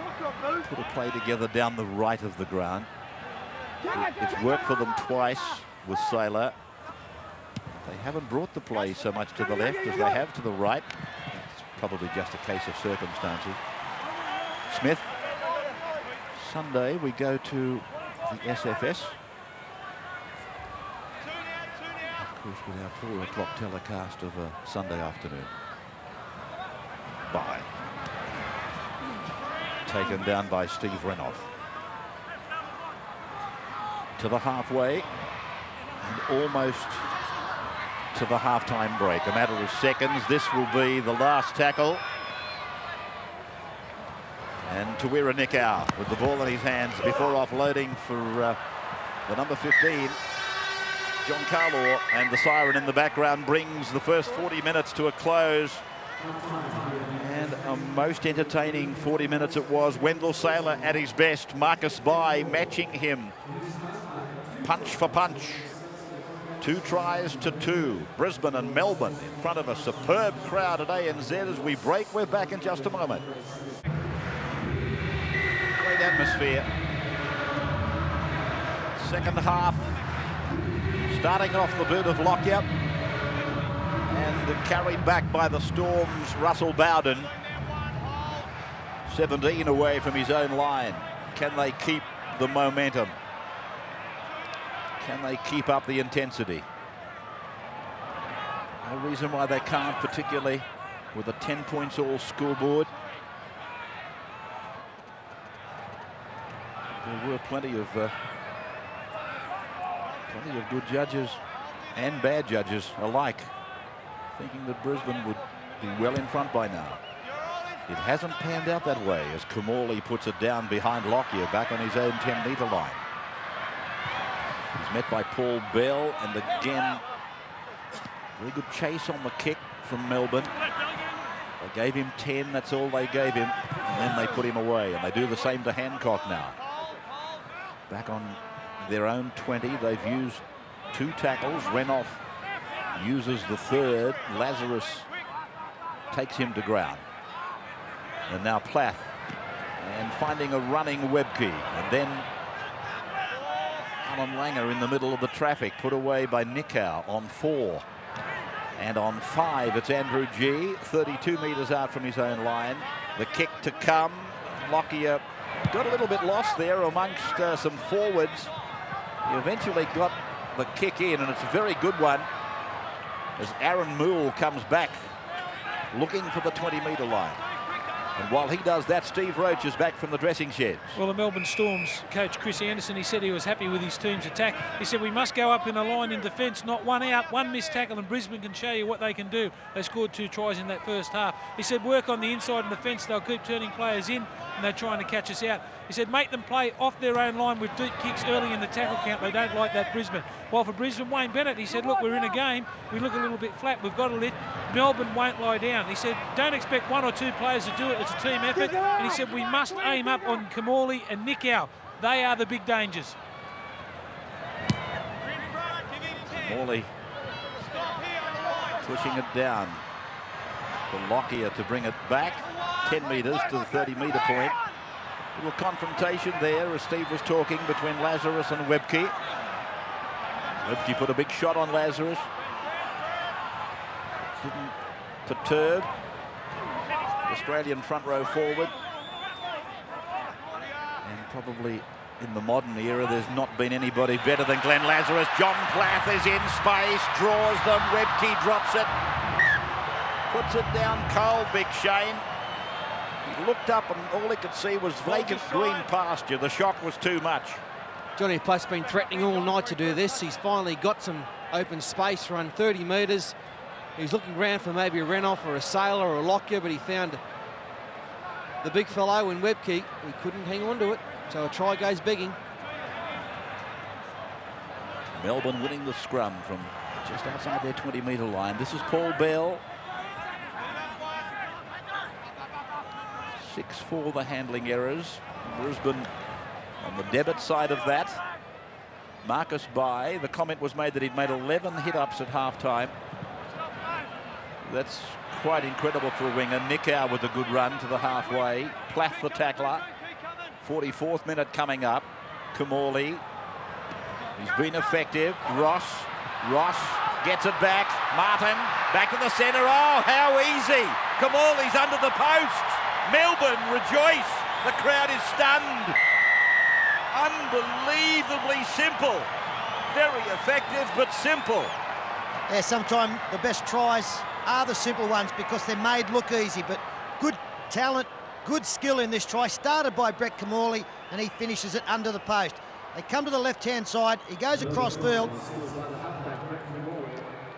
put a play together down the right of the ground. It's worked for them twice with Saylor. They haven't brought the play so much to the left as they have to the right. It's probably just a case of circumstances. Smith. Sunday we go to the SFS. Of course, with our 4 o'clock telecast of a Sunday afternoon. Bye. Taken down by Steve Renoff. To the halfway and almost to the halftime break. A matter of seconds. This will be the last tackle. And Tawira Nikau with the ball in his hands before offloading for the number 15, John Carlaw, and the siren in the background brings the first 40 minutes to a close. And a most entertaining 40 minutes it was. Wendell Saylor at his best. Marcus Bai matching him. Punch for punch. 2 tries to 2. Brisbane and Melbourne in front of a superb crowd at ANZ as we break. We're back in just a moment. Great atmosphere. Second half. Starting off the boot of Lockyer. And carried back by the Storm's Russell Bowden. 17 away from his own line. Can they keep the momentum? Can they keep up the intensity? No reason why they can't, particularly with a 10 points all scoreboard. There were plenty of good judges and bad judges alike, thinking that Brisbane would be well in front by now. It hasn't panned out that way as Kamali puts it down behind Lockyer back on his own 10-metre line. He's met by Paul Bell, and again, very good chase on the kick from Melbourne. They gave him 10, that's all they gave him, and then they put him away, and they do the same to Hancock now. Back on their own 20, they've used 2 tackles. Renoff uses the 3rd. Lazarus takes him to ground. And now Plath, and finding a running Webke, and then Alan Langer in the middle of the traffic, put away by Nikau on 4. And on 5, it's Andrew G, 32 metres out from his own line. The kick to come. Lockyer got a little bit lost there amongst some forwards. He eventually got the kick in, and it's a very good one as Aaron Moole comes back looking for the 20-metre line. And while he does that, Steve Roach is back from the dressing sheds. Well, the Melbourne Storm's coach, Chris Anderson, he said he was happy with his team's attack. He said, we must go up in a line in defence, not one out, one missed tackle, and Brisbane can show you what they can do. They scored 2 tries in that first half. He said, work on the inside in defence, they'll keep turning players in, and they're trying to catch us out. He said, make them play off their own line with deep kicks early in the tackle count. They don't like that, Brisbane. While for Brisbane, Wayne Bennett, he said, look, we're in a game. We look a little bit flat. We've got to let Melbourne won't lie down. He said, don't expect 1 or 2 players to do it. It's a team effort. And he said, we must aim up on Kamali and Nicow. They are the big dangers. Kamali pushing it down for Lockyer to bring it back 10 metres to the 30-metre point. Little confrontation there, as Steve was talking, between Lazarus and Webke. Webke put a big shot on Lazarus. Didn't perturb the Australian front row forward. And probably in the modern era, there's not been anybody better than Glenn Lazarus. John Plath is in space, draws them. Webke drops it, puts it down cold, Big Shane. He looked up and all he could see was vacant green pasture. The shock was too much. Johnny Plath's been threatening all night to do this. He's finally got some open space, run 30 metres. He's looking around for maybe a Renoff or a Sailor or a Lockyer, but he found the big fellow in Webke. He couldn't hang on to it, so a try goes begging. Melbourne winning the scrum from just outside their 20-metre line. This is Paul Bell. 6 for the handling errors. Brisbane on the debit side of that. Marcus Bai, the comment was made that he'd made 11 hit-ups at half-time. That's quite incredible for a winger. Nicow with a good run to the halfway. Plath the tackler. 44th minute coming up. Kamali. He's been effective. Ross gets it back. Martin back to the centre. Oh, how easy. Kamali's under the post. Melbourne rejoice. The crowd is stunned. Unbelievably simple. Very effective, but simple. Yeah, sometimes the best tries are the simple ones because they're made look easy, but good talent, good skill in this try. Started by Brett Kamali, and he finishes it under the post. They come to the left-hand side. He goes across field.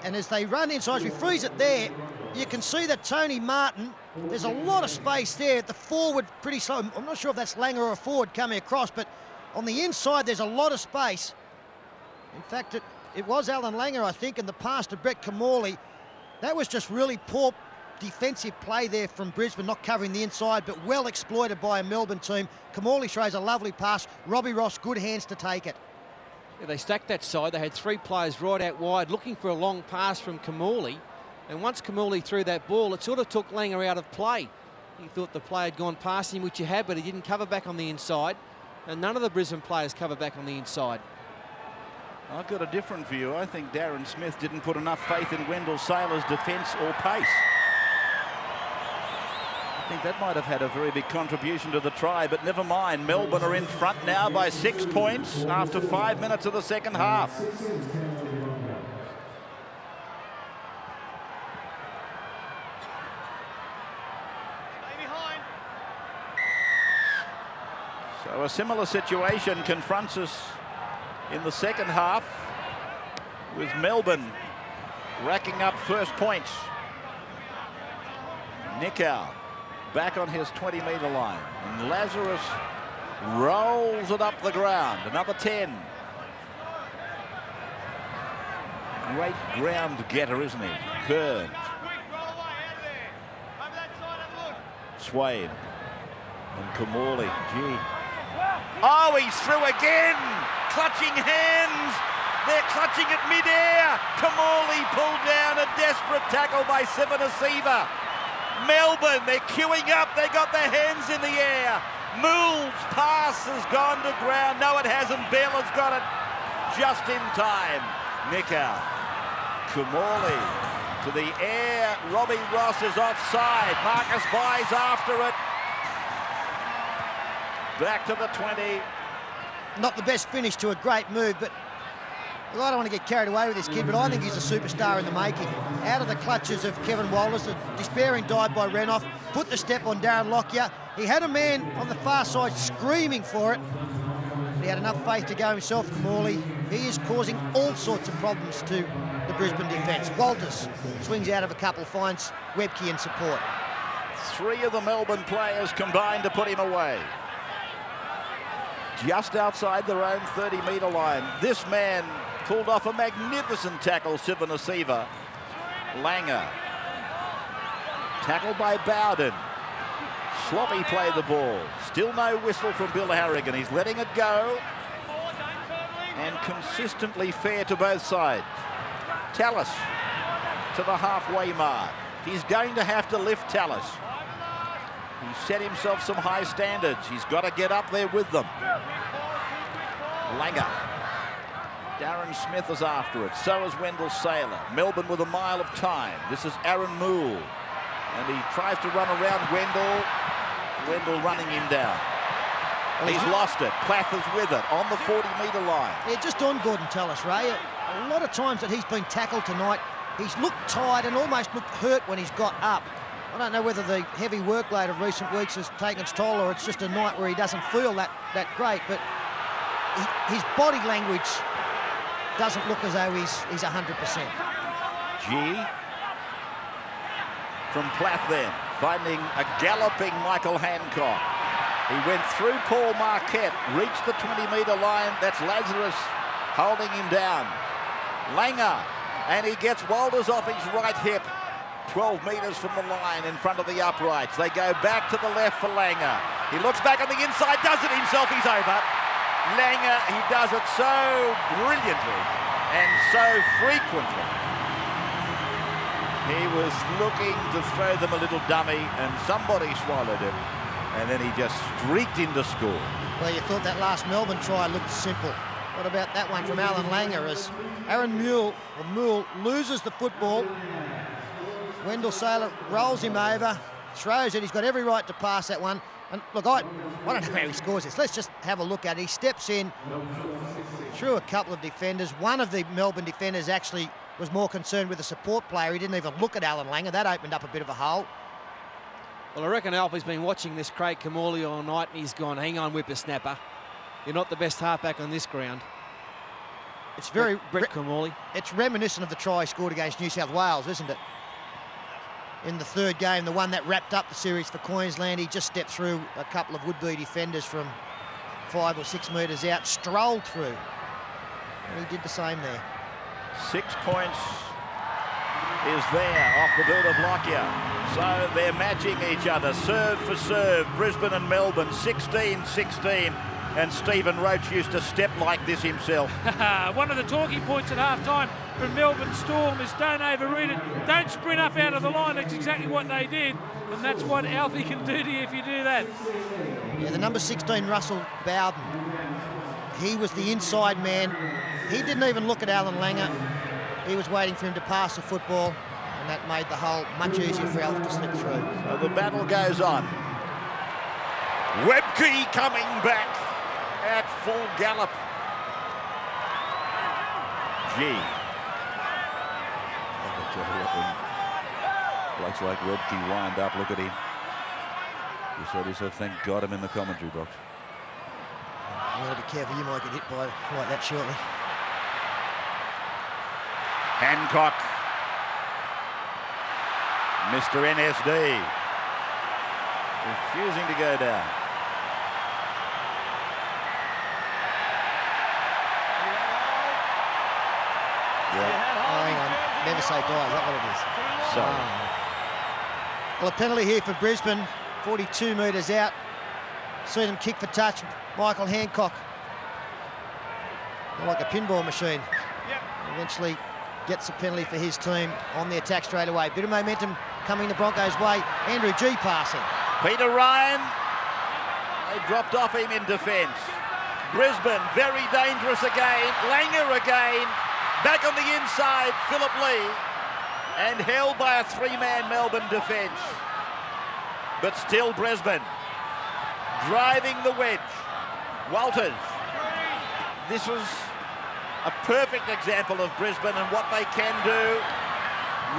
And as they run inside, we freeze it there. You can see that Tony Martin, there's a lot of space there. The forward pretty slow. I'm not sure if that's Langer or a forward coming across, but on the inside, there's a lot of space. In fact, it was Alan Langer, I think, in the pass to Brett Kamali. That was just really poor defensive play there from Brisbane, not covering the inside, but well exploited by a Melbourne team. Kamali throws a lovely pass. Robbie Ross, good hands to take it. Yeah, they stacked that side. They had 3 players right out wide looking for a long pass from Kamali. And once Kamali threw that ball, it sort of took Langer out of play. He thought the play had gone past him, which he had, but he didn't cover back on the inside. And none of the Brisbane players cover back on the inside. I've got a different view. I think Darren Smith didn't put enough faith in Wendell Sailor's defence or pace. I think that might have had a very big contribution to the try, but never mind. Melbourne are in front now by 6 points after 5 minutes of the second half. So a similar situation confronts us in the second half, with Melbourne racking up first points. Nicow back on his 20-metre line, and Lazarus rolls it up the ground. Another 10. Great ground getter, isn't he? Curved. Swade and Kamali. Gee. Oh, he's through again. Clutching hands. They're clutching it mid-air. Kamali pulled down. A desperate tackle by Sivanasiva. Melbourne, they're queuing up. They got their hands in the air. Moole's pass has gone to ground. No, it hasn't. Bell has got it just in time. Nicow. Kamali to the air. Robbie Ross is offside. Marcus Bai's after it. Back to the 20. Not the best finish to a great move, but Well, I don't want to get carried away with this kid, but I think he's a superstar in the making. Out of the clutches of Kevin Walters, a despairing dive by Renoff, put the step on Darren Lockyer. He had a man on the far side screaming for it. He had enough faith to go himself, Kamali. He is causing all sorts of problems to the Brisbane defence. Walters swings out of a couple, finds Webke in support. 3 of the Melbourne players combined to put him away. Just outside their own 30-metre line. This man pulled off a magnificent tackle, Sivanasiva. Langer. Tackled by Bowden. Sloppy played the ball. Still no whistle from Bill Harrigan. He's letting it go. And consistently fair to both sides. Tallis to the halfway mark. He's going to have to lift Tallis. He set himself some high standards. He's got to get up there with them. Langer. Darren Smith is after it. So is Wendell Saylor. Melbourne with a mile of time. This is Aaron Moole. And he tries to run around Wendell. Wendell running him down. Well, he's lost it. Plath is with it on the 40-metre line. Yeah, just on Gordon Tallis, Ray. A lot of times that he's been tackled tonight, he's looked tired and almost looked hurt when he's got up. I don't know whether the heavy workload of recent weeks has taken its toll or it's just a night where he doesn't feel that great, but his body language doesn't look as though he's 100%. G from Plath then, finding a galloping Michael Hancock. He went through Paul Marquette, reached the 20-metre line. That's Lazarus holding him down. Langer, and he gets Walters off his right hip. 12 metres from the line in front of the uprights. They go back to the left for Langer. He looks back on the inside, does it himself, he's over. Langer, he does it so brilliantly and so frequently. He was looking to throw them a little dummy and somebody swallowed him. And then he just streaked into score. Well, you thought that last Melbourne try looked simple. What about that one from Alan Langer as Aaron Moole loses the football. Wendell Saylor rolls him over, throws it. He's got every right to pass that one. And look, I don't know how he scores this. Let's just have a look at it. He steps in through a couple of defenders. One of the Melbourne defenders actually was more concerned with the support player. He didn't even look at Alan Langer. That opened up a bit of a hole. Well, I reckon Alfie's been watching this Craig Kamali all night and he's gone, hang on, whippersnapper. You're not the best halfback on this ground. It's very... Brett Kamali. It's reminiscent of the try he scored against New South Wales, isn't it? In the third game, the one that wrapped up the series for Queensland, he just stepped through a couple of would-be defenders from 5 or 6 metres out, strolled through, and he did the same there. 6 points is there off the boot of Lockyer. So they're matching each other, serve for serve. Brisbane and Melbourne, 16-16. And Stephen Roach used to step like this himself. One of the talking points at half-time from Melbourne Storm is don't overread it. Don't sprint up out of the line. That's exactly what they did. And that's what Alfie can do to you if you do that. Yeah, the number 16, Russell Bowden. He was the inside man. He didn't even look at Alan Langer. He was waiting for him to pass the football. And that made the hole much easier for Alf to slip through. So the battle goes on. Webke coming back at full gallop. Gee. Blokes like Webke wind up, look at him. You said yourself, thank God I'm in the commentary box. You got to be careful, you might get hit by like that shortly. Hancock. Mr. NSD. Refusing to go down. Yeah. Oh, hang on. Never say die. Is that what it is? Sorry. Well, a penalty here for Brisbane. 42 metres out. See them kick for touch. Michael Hancock. Like a pinball machine. Yep. Eventually gets a penalty for his team on the attack straight away. Bit of momentum coming the Broncos' way. Andrew G passing. Peter Ryan. They dropped off him in defence. Brisbane very dangerous again. Langer again. Back on the inside, Philip Lee, and held by a 3-man Melbourne defence. But still Brisbane driving the wedge. Walters. This was A perfect example of Brisbane and what they can do.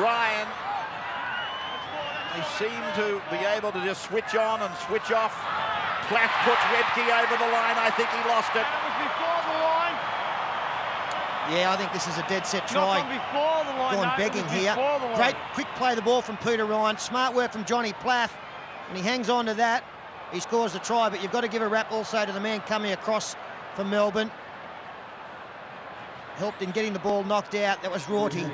Ryan, they seem to be able to just switch on and switch off. Plath puts Webke over the line. I think he lost it. That was before the line. Yeah, I think this is a dead set try. Not before the line. Gone begging here. Great quick play the ball from Peter Ryan. Smart work from Johnny Plath. And he hangs on to that. He scores the try, but you've got to give a rap also to the man coming across from Melbourne. Helped in getting the ball knocked out. That was Rorty.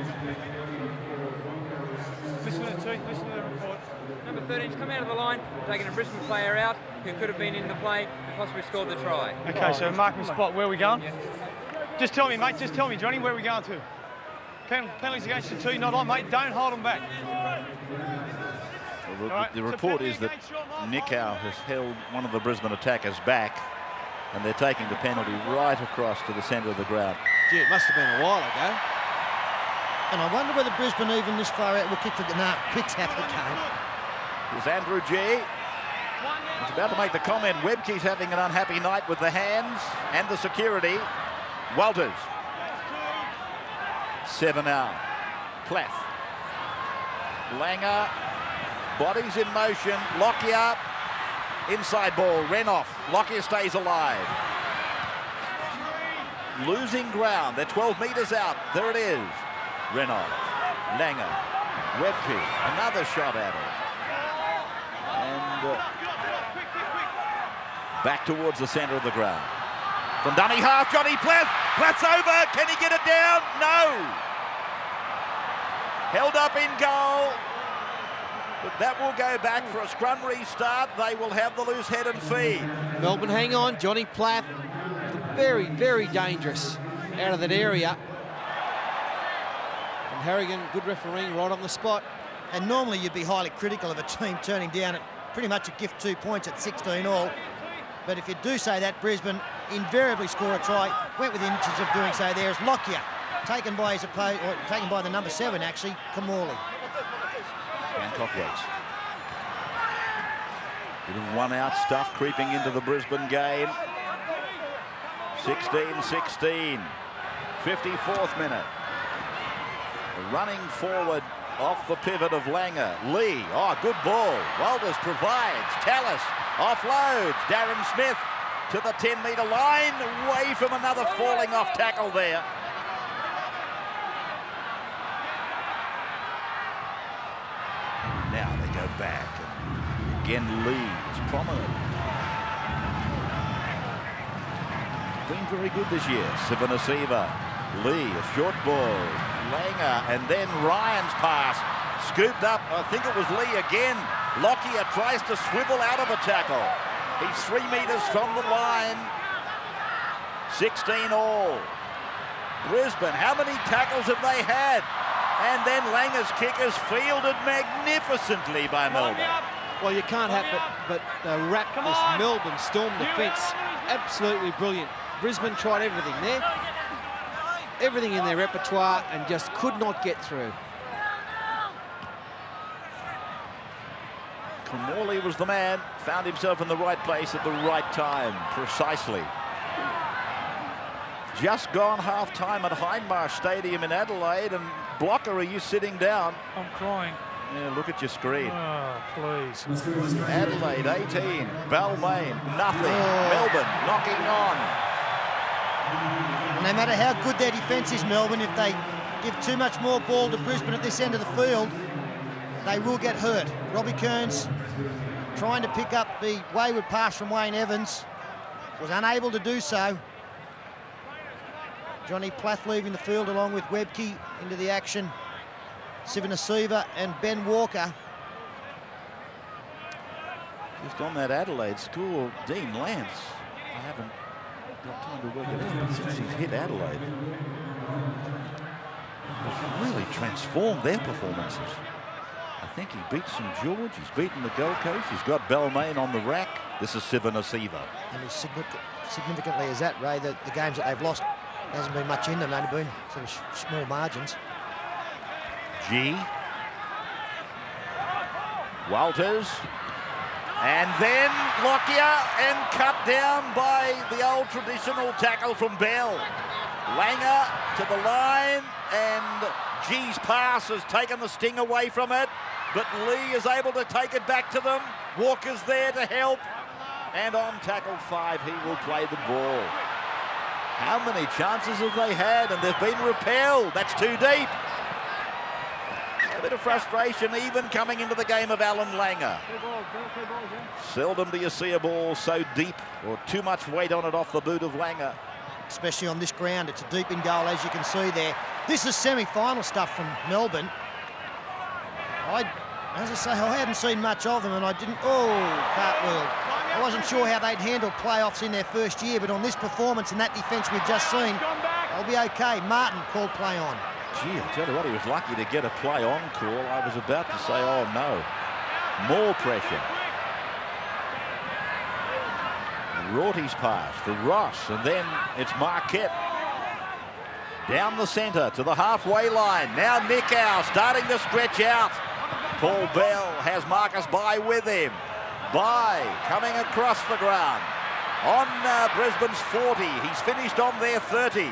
Listen to the team, listen to the report. Number 13's come out of the line, taking a Brisbane player out who could have been in the play and possibly scored the try. Okay, so mark the spot. Where are we going? Yeah. Just tell me, mate. Just tell me, Johnny, where are we going to? Penalties against the two, not on, mate. Don't hold them back. Well, the report is that Nickau has held one of the Brisbane attackers back, and they're taking the penalty right across to the centre of the ground. Gee, it must have been a while ago. And I wonder whether Brisbane even this far out will kick the quick tackle game. Here's Andrew G. He's about to make the comment. Webke's having an unhappy night with the hands and the security. Walters. 7 now. Plath. Langer. Bodies in motion. Lockyer. Inside ball. Renoff. Lockyer stays alive. Losing ground. They're 12 metres out. There it is. Renoff. Langer. Webke. Another shot at it. And back towards the centre of the ground. From dummy half, Johnny Plath. Plath's over. Can he get it down? No. Held up in goal. But that will go back for a scrum restart. They will have the loose head and feed. Melbourne hang on. Johnny Plath, very, very dangerous out of that area. And Harrigan, good refereeing right on the spot. And normally you'd be highly critical of a team turning down at pretty much a gift 2 points at 16 all. But if you do say that, Brisbane invariably score a try. Went within inches of doing so. There's Lockyer, taken by his opponent, or taken by the number 7 actually, Kamali. Hancock waits. Bit of one-out stuff creeping into the Brisbane game. 16-16. 54th minute. Running forward off the pivot of Langer. Lee, oh, good ball. Walters provides. Tallis offloads. Darren Smith to the 10-metre line. Away from another falling off tackle there. Now they go back. And again, Lee is prominent. Been very good this year. Sivanasiva. Lee, a short ball. Langer, and then Ryan's pass. Scooped up, I think it was Lee again. Lockyer tries to swivel out of a tackle. He's 3 metres from the line. 16 all. Brisbane, how many tackles have they had? And then Langer's kick is fielded magnificently by Melbourne. Well, you can't have but wrap this Melbourne Storm defence. Absolutely brilliant. Brisbane tried everything there. Everything in their repertoire and just could not get through. Kamali was the man, found himself in the right place at the right time, precisely. Just gone half-time at Hindmarsh Stadium in Adelaide, and Blocker, are you sitting down? I'm crying. Yeah, look at your screen. Oh, please. Adelaide 18, Balmain nothing, Melbourne knocking on. And no matter how good their defence is, Melbourne, if they give too much more ball to Brisbane at this end of the field, they will get hurt. Robbie Kearns trying to pick up the wayward pass from Wayne Evans, was unable to do so. Johnny Plath leaving the field along with Webke into the action. Sivanasiva and Ben Walker. Just on that Adelaide score, Dean Lance, I haven't got time to work it out, but since he's hit Adelaide, has really transformed their performances. I think he beat St George, he's beaten the Gold Coast, he's got Balmain on the rack. This is Sivanasiva. And as significantly as that, Ray, the games that they've lost, there hasn't been much in them, only been sort of small margins. G. Walters. And then Lockyer, and cut down by the old traditional tackle from Bell. Langer to the line, and G's pass has taken the sting away from it, but Lee is able to take it back to them. Walker's there to help, and on tackle 5, he will play the ball. How many chances have they had? And they've been repelled. That's too deep. A bit of frustration even coming into the game of Alan Langer. Seldom do you see a ball so deep or too much weight on it off the boot of Langer. Especially on this ground, it's a deep in goal, as you can see there. This is semi-final stuff from Melbourne. As I say, I hadn't seen much of them, and I didn't... Oh, cartwheel. I wasn't sure how they'd handle playoffs in their first year, but on this performance and that defence we've just seen, they'll be okay. Martin called play on. Gee, I tell you what, he was lucky to get a play on call. I was about to say, oh no, more pressure. Rorty's pass for Ross, and then it's Marquette. Down the centre to the halfway line. Now Nickow starting to stretch out. Paul Bell has Marcus Bai with him. Bai coming across the ground. On Brisbane's 40, he's finished on their 30.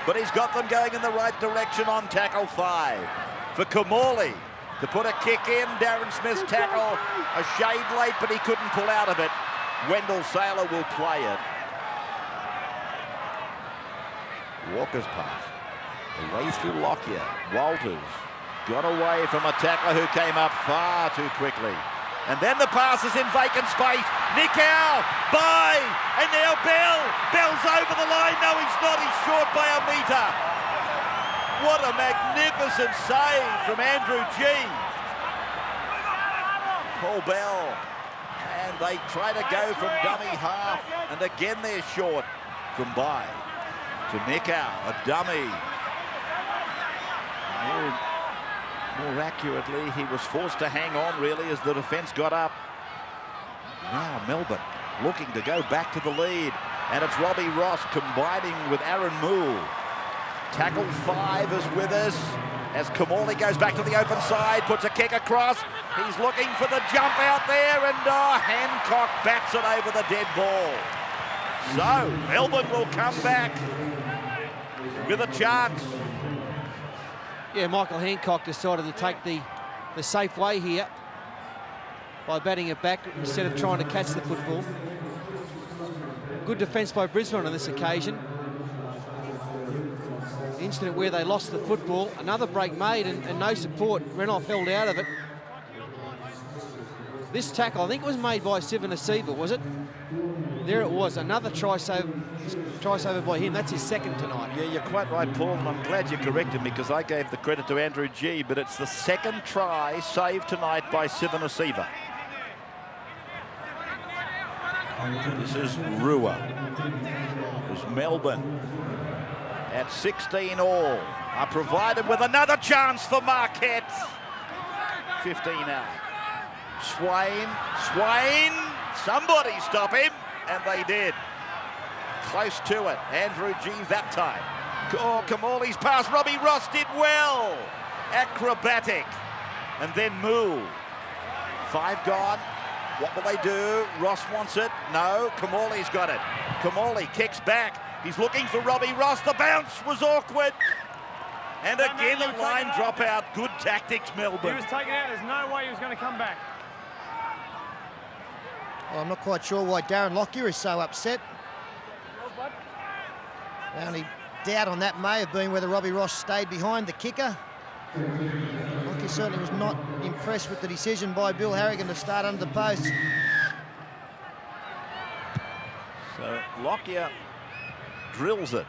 But he's got them going in the right direction on tackle 5. For Kamali to put a kick in. Darren Smith's tackle, a shade late, but he couldn't pull out of it. Wendell Saylor will play it. Walker's pass. Away through Lockyer. Walters got away from a tackler who came up far too quickly. And then the pass is in vacant space. Nickow, Bai, and now Bell. Bell's over the line. No, he's not. He's short by a metre. What a magnificent save from Andrew G. Paul Bell. And they try to go from dummy half. And again they're short from Bai to Nickow, a dummy. More accurately, he was forced to hang on, really, as the defence got up. Now Melbourne looking to go back to the lead. And it's Robbie Ross combining with Aaron Moole. Tackle 5 is with us as Kamali goes back to the open side, puts a kick across. He's looking for the jump out there, and Hancock bats it over the dead ball. So Melbourne will come back with a chance. Yeah, Michael Hancock decided to take the safe way here by batting it back instead of trying to catch the football. Good defence by Brisbane on this occasion. The incident where they lost the football, another break made and no support. Renouf held out of it. This tackle, I think it was made by Sivan Asiva, was it? There it was, another try saver by him. That's his second tonight. Yeah, you're quite right, Paul, and I'm glad you corrected me because I gave the credit to Andrew G, but it's the second try saved tonight by Sivan Asiva. This is Rua. There's Melbourne at 16 all. Are provided with another chance for Marquette. 15 out. Swain, somebody stop him, and they did. Close to it, Andrew G that time. Oh, Kamali's pass, Robbie Ross did well. Acrobatic, and then Moole. 5 gone, what will they do? Ross wants it, no, Kamali's got it. Kamali kicks back, he's looking for Robbie Ross, the bounce was awkward. And again a line drop out, good tactics Melbourne. He was taken out, there's no way he was going to come back. Well, I'm not quite sure why Darren Lockyer is so upset. The only doubt on that may have been whether Robbie Ross stayed behind the kicker. Lockyer certainly was not impressed with the decision by Bill Harrigan to start under the post. So Lockyer drills it.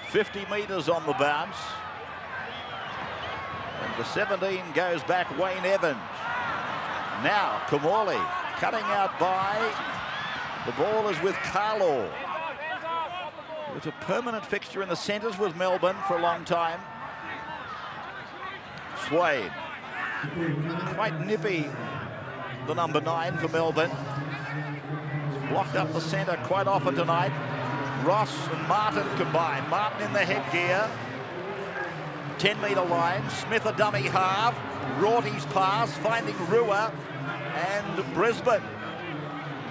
50 metres on the bounce. And the 17 goes back, Wayne Evans. Now Kamali cutting out by. The ball is with Carlaw. It was a permanent fixture in the centres with Melbourne for a long time. Swade. Quite nippy, the number 9 for Melbourne. It's blocked up the centre quite often tonight. Ross and Martin combined. Martin in the headgear. 10-metre line. Smith a dummy half. Rorty's pass, finding Rua. And Brisbane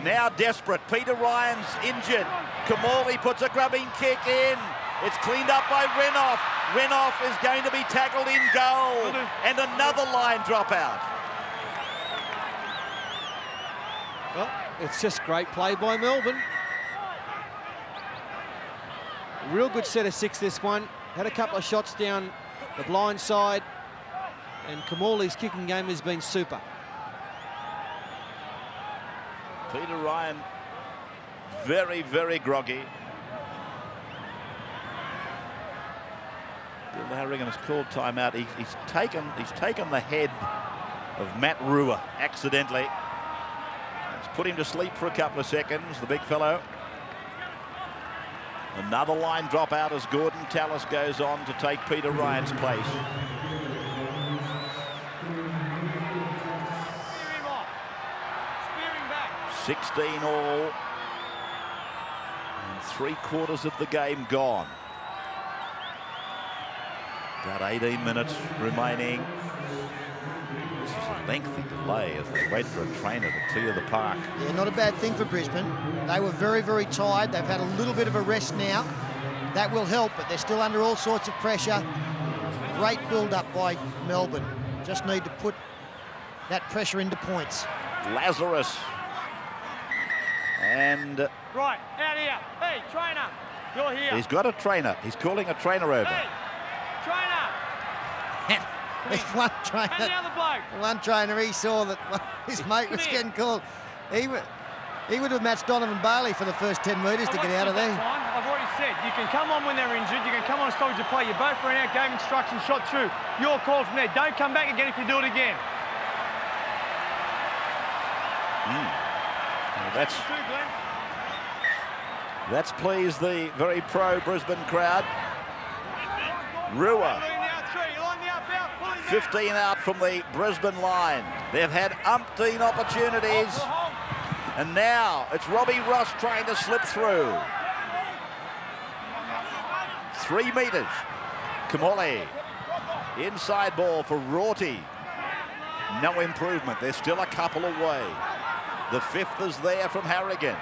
now desperate. Peter Ryan's injured. Kamali puts a grubbing kick in. It's cleaned up by Renouf. Renouf is going to be tackled in goal. And another line dropout. Well, it's just great play by Melbourne. Real good set of 6, this one. Had a couple of shots down the blind side. And Kamali's kicking game has been super. Peter Ryan, very, very groggy. Bill Harrigan has called timeout. He's taken the head of Matt Rua accidentally. It's put him to sleep for a couple of seconds, the big fellow. Another line drop out as Gordon Tallis goes on to take Peter Ryan's place. 16 all, and 3/4 of the game gone. About 18 minutes remaining. This is a lengthy delay as they wait for a trainer to clear the park. Yeah, not a bad thing for Brisbane. They were very, very tired. They've had a little bit of a rest now. That will help, but they're still under all sorts of pressure. Great build-up by Melbourne. Just need to put that pressure into points. Lazarus. And right, out here. Hey, trainer, you're here. He's got a trainer. He's calling a trainer over. Hey, trainer. There's one trainer. And the other bloke. One trainer, he saw that his mate was getting called. He would have matched Donovan Bailey for the first 10 metres to get out of there. I've already said, you can come on when they're injured, you can come on as long as you play. You both ran out, gave instructions, shot through. Your call from there. Don't come back again if you do it again. Well, that's pleased the very pro-Brisbane crowd. Rua, 15 out from the Brisbane line. They've had umpteen opportunities. And now it's Robbie Ross trying to slip through. 3 metres. Kamali. Inside ball for Rorty. No improvement. They're still a couple away. The 5th is there from Harrigan.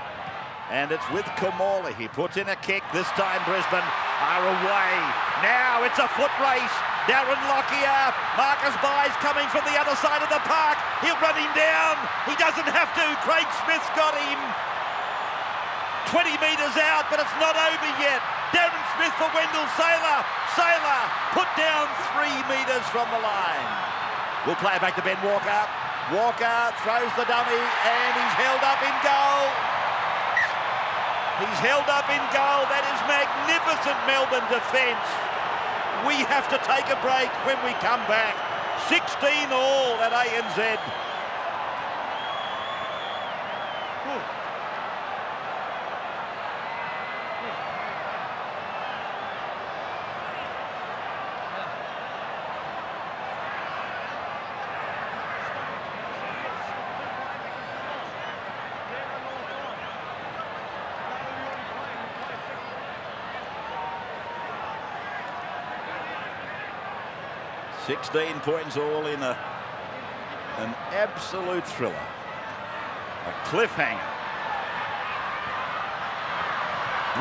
And it's with Kamali. He puts in a kick. This time Brisbane are away. Now it's a foot race. Darren Lockyer. Marcus Byes coming from the other side of the park. He'll run him down. He doesn't have to. Craig Smith's got him. 20 metres out, but it's not over yet. Darren Smith for Wendell Saylor. Saylor put down 3 metres from the line. We'll play it back to Ben Walker. Walker throws the dummy and he's held up in goal. He's held up in goal. That is magnificent Melbourne defence. We have to take a break when we come back. 16 all at ANZ. $16 points all in an absolute thriller. A cliffhanger.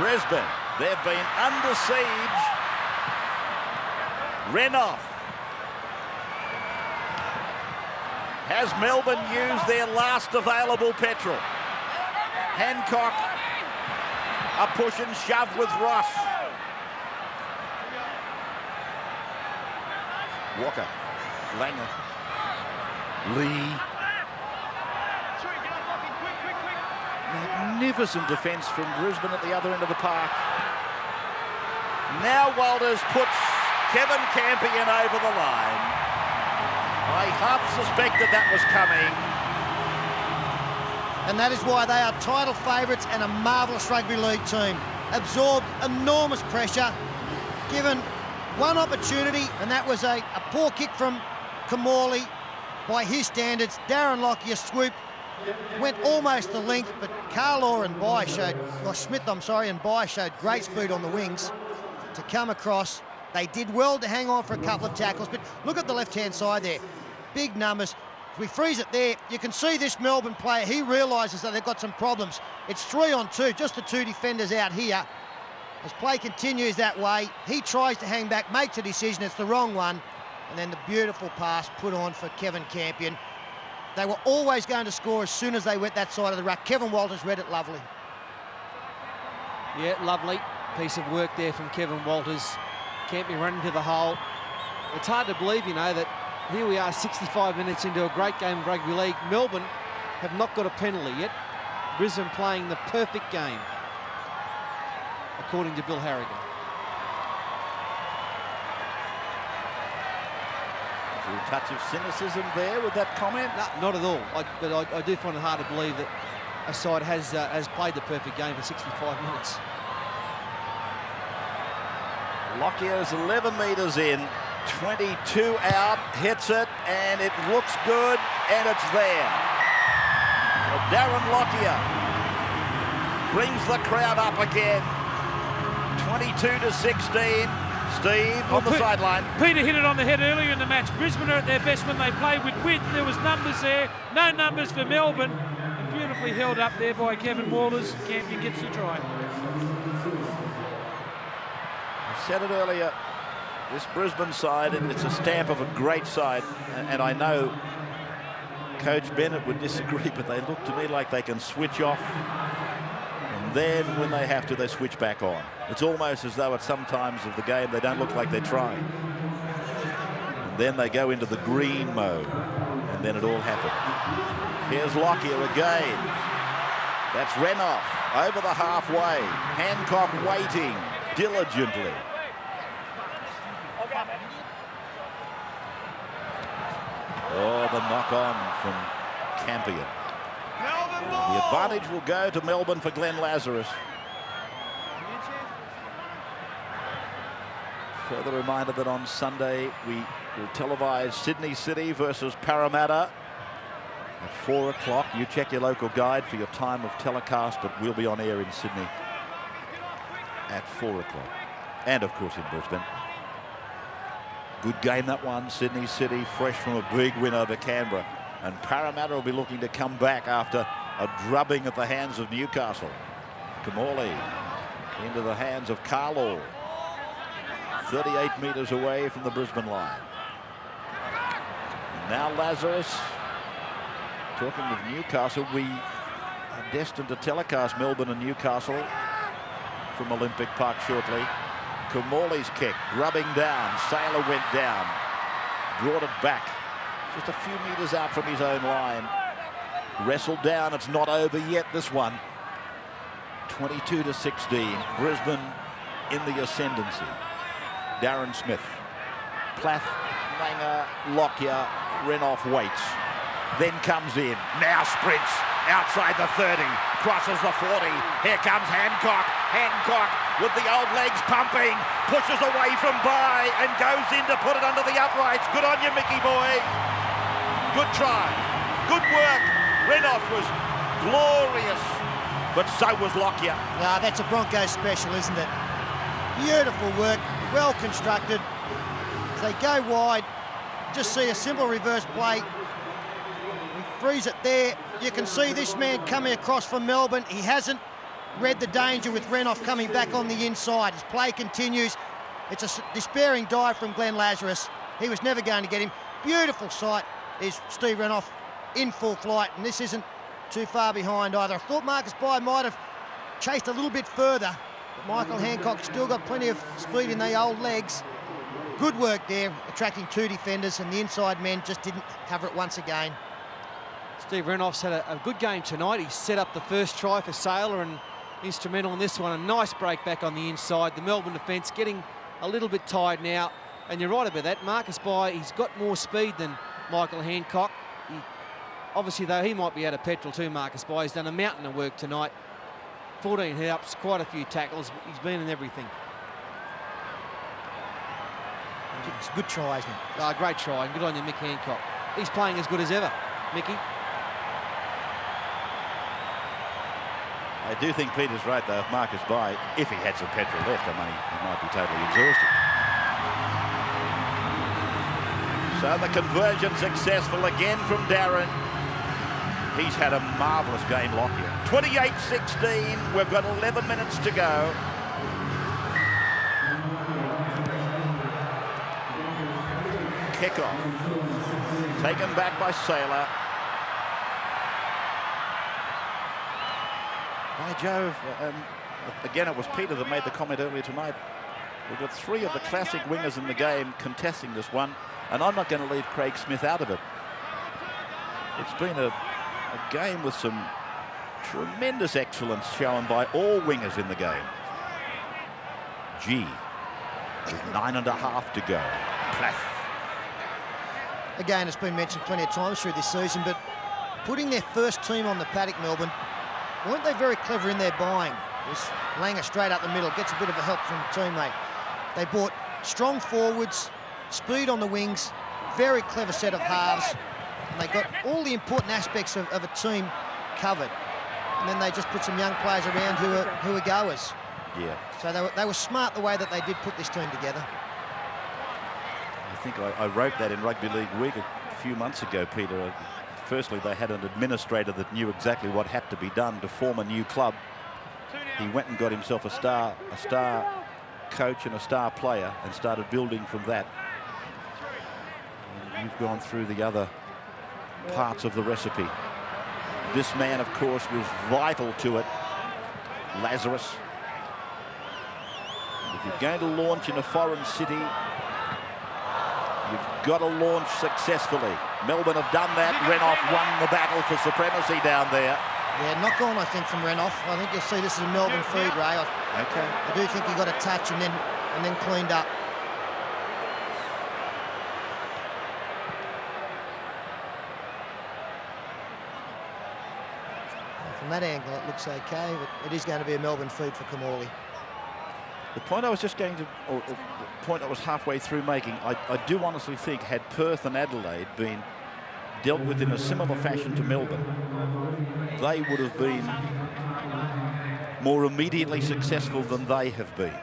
Brisbane, they've been under siege. Renouf. Has Melbourne used their last available petrol? Hancock, a push and shove with Ross. Walker, Langer, Lee. Magnificent defence from Brisbane at the other end of the park. Now Walters puts Kevin Campion over the line. I half suspected that was coming. And that is why they are title favourites and a marvellous rugby league team. Absorbed enormous pressure, given one opportunity, and that was a poor kick from Kamali by his standards. Darren Lockyer swooped, went almost the length, but Carlaw and Bye showed, or Smith, I'm sorry, and Bye showed great speed on the wings to come across. They did well to hang on for a couple of tackles, but look at the left-hand side there. Big numbers. If we freeze it there, you can see this Melbourne player, he realises that they've got some problems. It's 3 on 2, just the 2 defenders out here. As play continues that way, he tries to hang back, makes a decision, it's the wrong one, and then the beautiful pass put on for Kevin Campion. They were always going to score as soon as they went that side of the ruck. Kevin Walters read it lovely. Yeah, lovely piece of work there from Kevin Walters. Campion running to the hole. It's hard to believe, you know, that here we are 65 minutes into a great game of rugby league. Melbourne have not got a penalty yet. Brisbane playing the perfect game, according to Bill Harrigan. A touch of cynicism there with that comment? No, not at all. But I do find it hard to believe that a side has played the perfect game for 65 minutes. Lockyer is 11 metres in, 22 out, hits it, and it looks good, and it's there. Well, Darren Lockyer brings the crowd up again, 22-16. Steve on the sideline. Peter hit it on the head earlier in the match. Brisbane are at their best when they play with width. There was numbers there, no numbers for Melbourne. And beautifully held up there by Kevin Walters. Campion gets the try. I said it earlier, this Brisbane side, it's a stamp of a great side. And I know Coach Bennett would disagree, but they look to me like they can switch off. And then when they have to, they switch back on. It's almost as though at some times of the game they don't look like they're trying. And then they go into the green mode, and then it all happens. Here's Lockyer again. That's Renouf over the halfway. Hancock waiting diligently. Oh, the knock on from Campion. The advantage will go to Melbourne for Glenn Lazarus. Further reminder that on Sunday we will televise Sydney City versus Parramatta at 4 o'clock. You check your local guide for your time of telecast, but we'll be on air in Sydney at 4 o'clock. And of course in Brisbane. Good game that one. Sydney City fresh from a big win over Canberra. And Parramatta will be looking to come back after a drubbing at the hands of Newcastle. Kamali into the hands of Carlaw. 38 metres away from the Brisbane line. And now Lazarus. Talking of Newcastle, we are destined to telecast Melbourne and Newcastle from Olympic Park shortly. Kamali's kick, grubbing down. Sailor went down. Brought it back. Just a few metres out from his own line. Wrestled down. It's not over yet, this one. 22-16. Brisbane in the ascendancy. Darren Smith. Plath, Langer, Lockyer, Renouf waits. Then comes in. Now sprints. Outside the 30. Crosses the 40. Here comes Hancock. Hancock with the old legs pumping. Pushes away from by and goes in to put it under the uprights. Good on you, Mickey boy. Good try. Good work. Renouf was glorious. But so was Lockyer. Ah, that's a Broncos special, isn't it? Beautiful work. Well constructed. As they go wide, just see a simple reverse play. He frees it there. You can see this man coming across from Melbourne. He hasn't read the danger with Renouf coming back on the inside. His play continues. It's a despairing dive from Glenn Lazarus. He was never going to get him. Beautiful sight is Steve Renouf in full flight, and this isn't too far behind either. I thought Marcus Bai might have chased a little bit further, but Michael Hancock still got plenty of speed in the old legs. Good work there, attracting two defenders, and the inside men just didn't cover it once again. Steve Renouf's had a good game tonight. He set up the first try for Sailor and instrumental in this one. A nice break back on the inside. The Melbourne defence getting a little bit tired now. And you're right about that. Marcus Bai, he's got more speed than Michael Hancock. Obviously, though, he might be out of petrol too, Marcus Bai. He's done a mountain of work tonight. 14 hit-ups, quite a few tackles. He's been in everything. It's a good try, isn't it? Oh, great try. Good on you, Mick Hancock. He's playing as good as ever, Mickey. I do think Peter's right, though. If Marcus Bai, if he had some petrol left, I mean, he might be totally exhausted. So the conversion successful again from Darren. He's had a marvellous game, Lockyer. 28-16. We've got 11 minutes to go. Kickoff. Taken back by Saylor. By Jove, again, it was Peter that made the comment earlier tonight. We've got 3 of the classic wingers in the game contesting this one, and I'm not going to leave Craig Smith out of it. It's been a game with some tremendous excellence shown by all wingers in the game. G, with 9.5 to go. Plath. Again, it's been mentioned plenty of times through this season, but putting their first team on the paddock, Melbourne, weren't they very clever in their buying? This Langer straight up the middle, gets a bit of a help from teammate. They bought strong forwards, speed on the wings, very clever set of halves, and they got all the important aspects of a team covered. And then they just put some young players around who are goers. Yeah. So they were smart the way that they did put this team together. I think I wrote that in Rugby League Week a few months ago, Peter. Firstly, they had an administrator that knew exactly what had to be done to form a new club. He went and got himself a star coach and a star player and started building from that. And you've gone through the other parts of the recipe. This man, of course, was vital to it. Lazarus. If you're going to launch in a foreign city, you've got to launch successfully. Melbourne have done that. Renouf won the battle for supremacy down there. Yeah, knock on, I think, from Renouf. I think you'll see this is a Melbourne feed, Ray. Okay. I do think he got a touch and then cleaned up. From that angle, it looks okay, but it is going to be a Melbourne feed for Kamali. The point I was just going to, or the point I was halfway through making, I do honestly think had Perth and Adelaide been dealt with in a similar fashion to Melbourne, they would have been more immediately successful than they have been.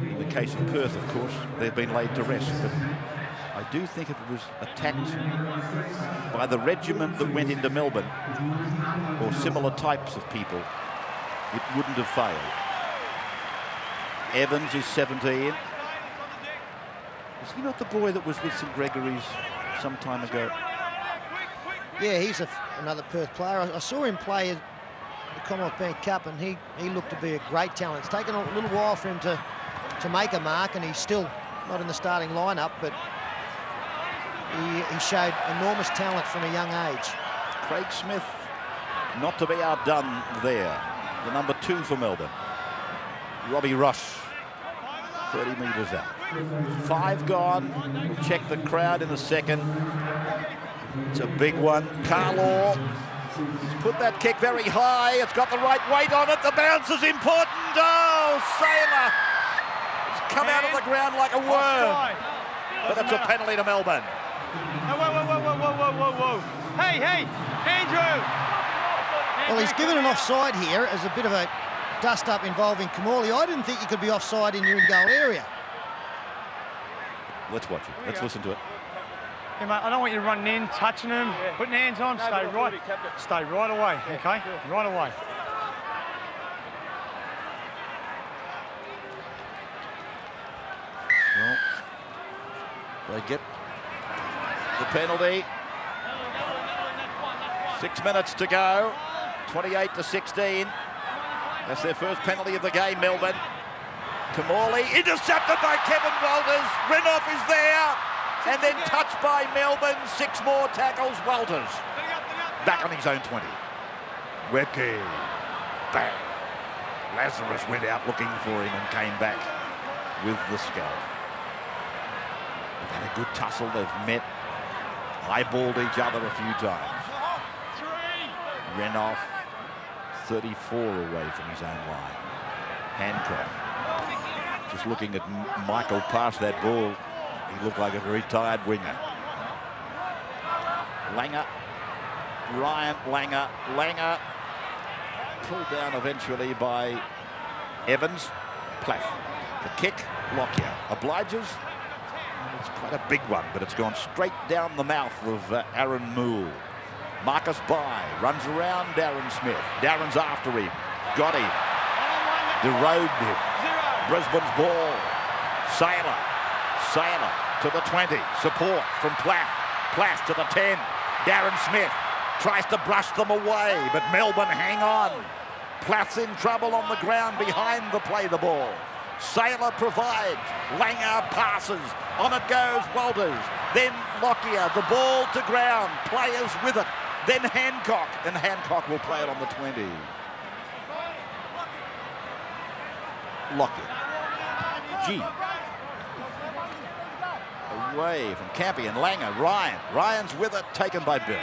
In the case of Perth, of course, they've been laid to rest, but I do think if it was attacked by the regiment that went into Melbourne, or similar types of people, it wouldn't have failed. Evans is 17. Is he not the boy that was with St Gregory's some time ago? Yeah, he's another Perth player. I saw him play at the Commonwealth Bank Cup, and he looked to be a great talent. It's taken a little while for him to make a mark, and he's still not in the starting lineup, but he showed enormous talent from a young age. Craig Smith, not to be outdone there. The number 2 for Melbourne. Robbie Ross, 30 metres out. 5 gone. We'll check the crowd in a second. It's a big one. Carlaw has put that kick very high. It's got the right weight on it. The bounce is important. Oh, Saylor. It's come out of the ground like a worm. But it's a penalty to Melbourne. Whoa. Hey, Andrew. Well, he's given an offside here as a bit of a dust-up involving Kamali. I didn't think you could be offside in your in-goal area. Let's watch it. Let's listen to it. Yeah, mate, I don't want you running in, touching them, putting hands on. Stay right away, okay? Right away. Well, they get the penalty. 6 minutes to go. 28-16. That's their first penalty of the game, Melbourne. Kamali intercepted by Kevin Walters. Renouf is there. And then touched by Melbourne. 6 more tackles. Walters back on his own 20. Webke. Bang. Lazarus went out looking for him and came back with the scalp. They've had a good tussle. They've met, eyeballed each other a few times. Renouf 34 away from his own line. Hancock just looking at Michael pass that ball. He looked like a very tired winger. Langer, Ryan Langer pulled down eventually by Evans. Plath. The kick, Lockyer obliges. It's quite a big one, but it's gone straight down the mouth of Aaron Moole. Marcus Bai runs around Darren Smith. Darren's after him. Got him. Derobed him. Brisbane's ball. Saylor. Sailor to the 20. Support from Plath. Plath to the 10. Darren Smith tries to brush them away, but Melbourne hang on. Plath's in trouble on the ground behind the play the ball. Sailor provides. Langer passes. On it goes Walters. Then Lockyer. The ball to ground. Players with it. Then Hancock. And Hancock will play it on the 20. Lockyer. G. Away from Campion. Langer. Ryan. Ryan's with it. Taken by Bill.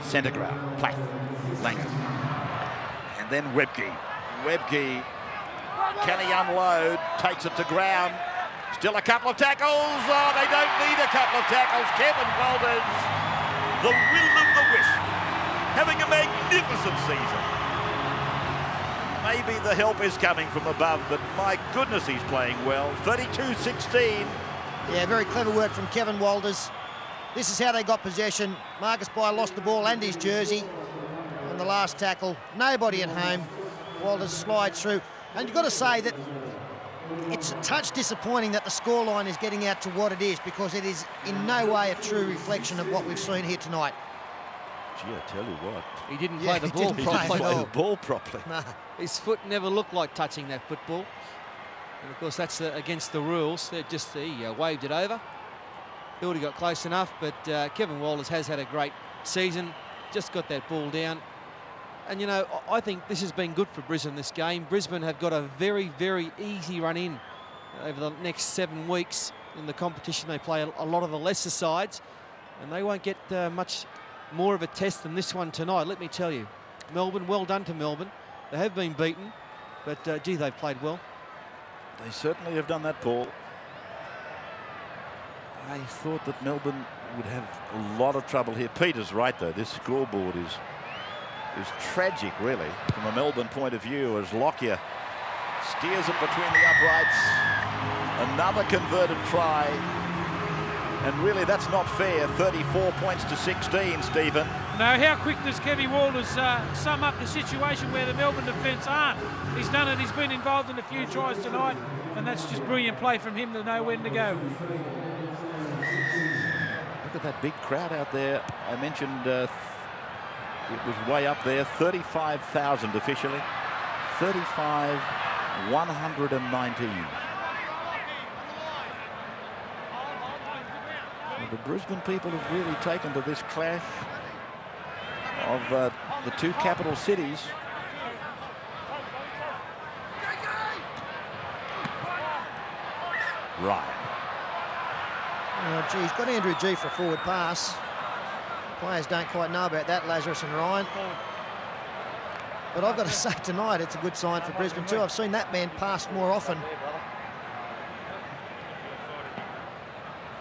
Centre ground. Plath. Langer. And then Webke. Webke, can he unload? Takes it to ground. Still a couple of tackles. Oh, they don't need a couple of tackles. Kevin Walters, the will of the wisp, having a magnificent season. Maybe the help is coming from above, but my goodness, he's playing well. 32-16. Yeah, very clever work from Kevin Walters. This is how they got possession. Marcus Bai lost the ball and his jersey on the last tackle. Nobody at home. Walters slides through. And you've got to say that it's a touch disappointing that the scoreline is getting out to what it is, because it is in no way a true reflection of what we've seen here tonight. Gee, I tell you what. He didn't play the ball properly. He didn't play the ball properly. No. His foot never looked like touching that football. And of course, that's against the rules. He waved it over. Thought he got close enough, but Kevin Walters has had a great season. Just got that ball down. And, you know, I think this has been good for Brisbane, this game. Brisbane have got a very, very easy run in over the next 7 weeks. In the competition, they play a lot of the lesser sides, and they won't get much more of a test than this one tonight, let me tell you. Melbourne, well done to Melbourne. They have been beaten, but, gee, they've played well. They certainly have done that, Paul. I thought that Melbourne would have a lot of trouble here. Peter's right, though. This scoreboard is tragic, really, from a Melbourne point of view, as Lockyer steers it between the uprights. Another converted try. And really, that's not fair. 34 points to 16, Stephen. Now, how quick does Kevin Walters sum up the situation where the Melbourne defence aren't? He's done it. He's been involved in a few tries tonight, and that's just brilliant play from him to know when to go. Look at that big crowd out there. I mentioned it was way up there. 35,000 officially. 35,119. So the Brisbane people have really taken to this clash of the two capital cities. Right. Oh, gee, he's got Andrew G for a forward pass. Players don't quite know about that, Lazarus and Ryan. But I've got to say tonight, it's a good sign for Brisbane too. I've seen that man pass more often.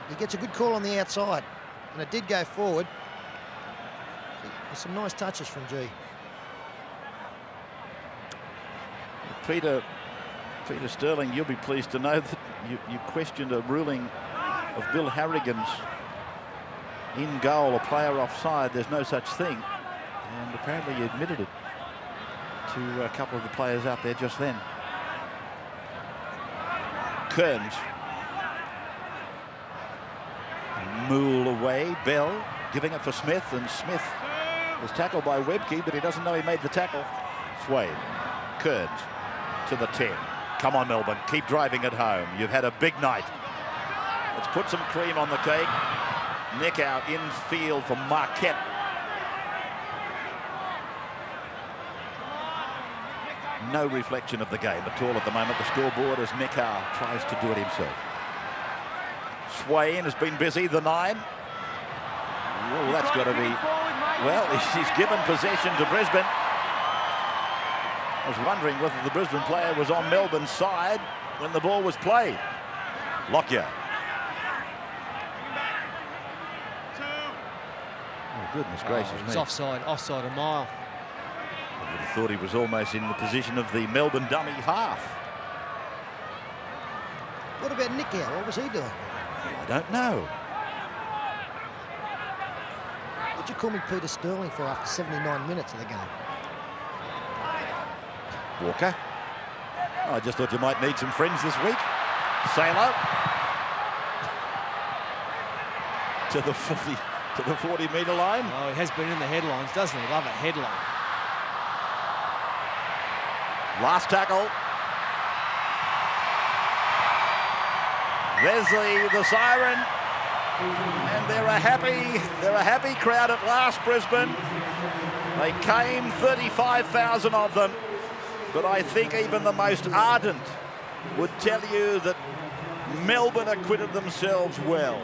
He gets a good call on the outside, and it did go forward. There's some nice touches from G. Peter Sterling, you'll be pleased to know that you questioned a ruling of Bill Harrigan's in goal, a player offside. There's no such thing, and apparently he admitted it to a couple of the players out there just then. Kearns. Mool away. Bell giving it for Smith, and Smith was tackled by Webke, but he doesn't know he made the tackle. Swade. Kearns to the 10. Come on, Melbourne, keep driving it home. You've had a big night. Let's put some cream on the cake. Nick out in field for Marquette. No reflection of the game at all at the moment. The scoreboard as Nick Howe tries to do it himself. Swain has been busy, the 9. Oh, that's got to be... Well, he's given possession to Brisbane. I was wondering whether the Brisbane player was on Melbourne's side when the ball was played. Lockyer. Oh, goodness gracious me. It's offside a mile. I would have thought he was almost in the position of the Melbourne dummy half. What about Nick Howe? What was he doing? I don't know. What'd you call me Peter Sterling for after 79 minutes of the game? Walker. Oh, I just thought you might need some friends this week. Sailor to the 40-metre line. Oh, he has been in the headlines, doesn't he? Love a headline. Last tackle. There's the siren, and they're a happy crowd at last, Brisbane. They came, 35,000 of them, but I think even the most ardent would tell you that Melbourne acquitted themselves well.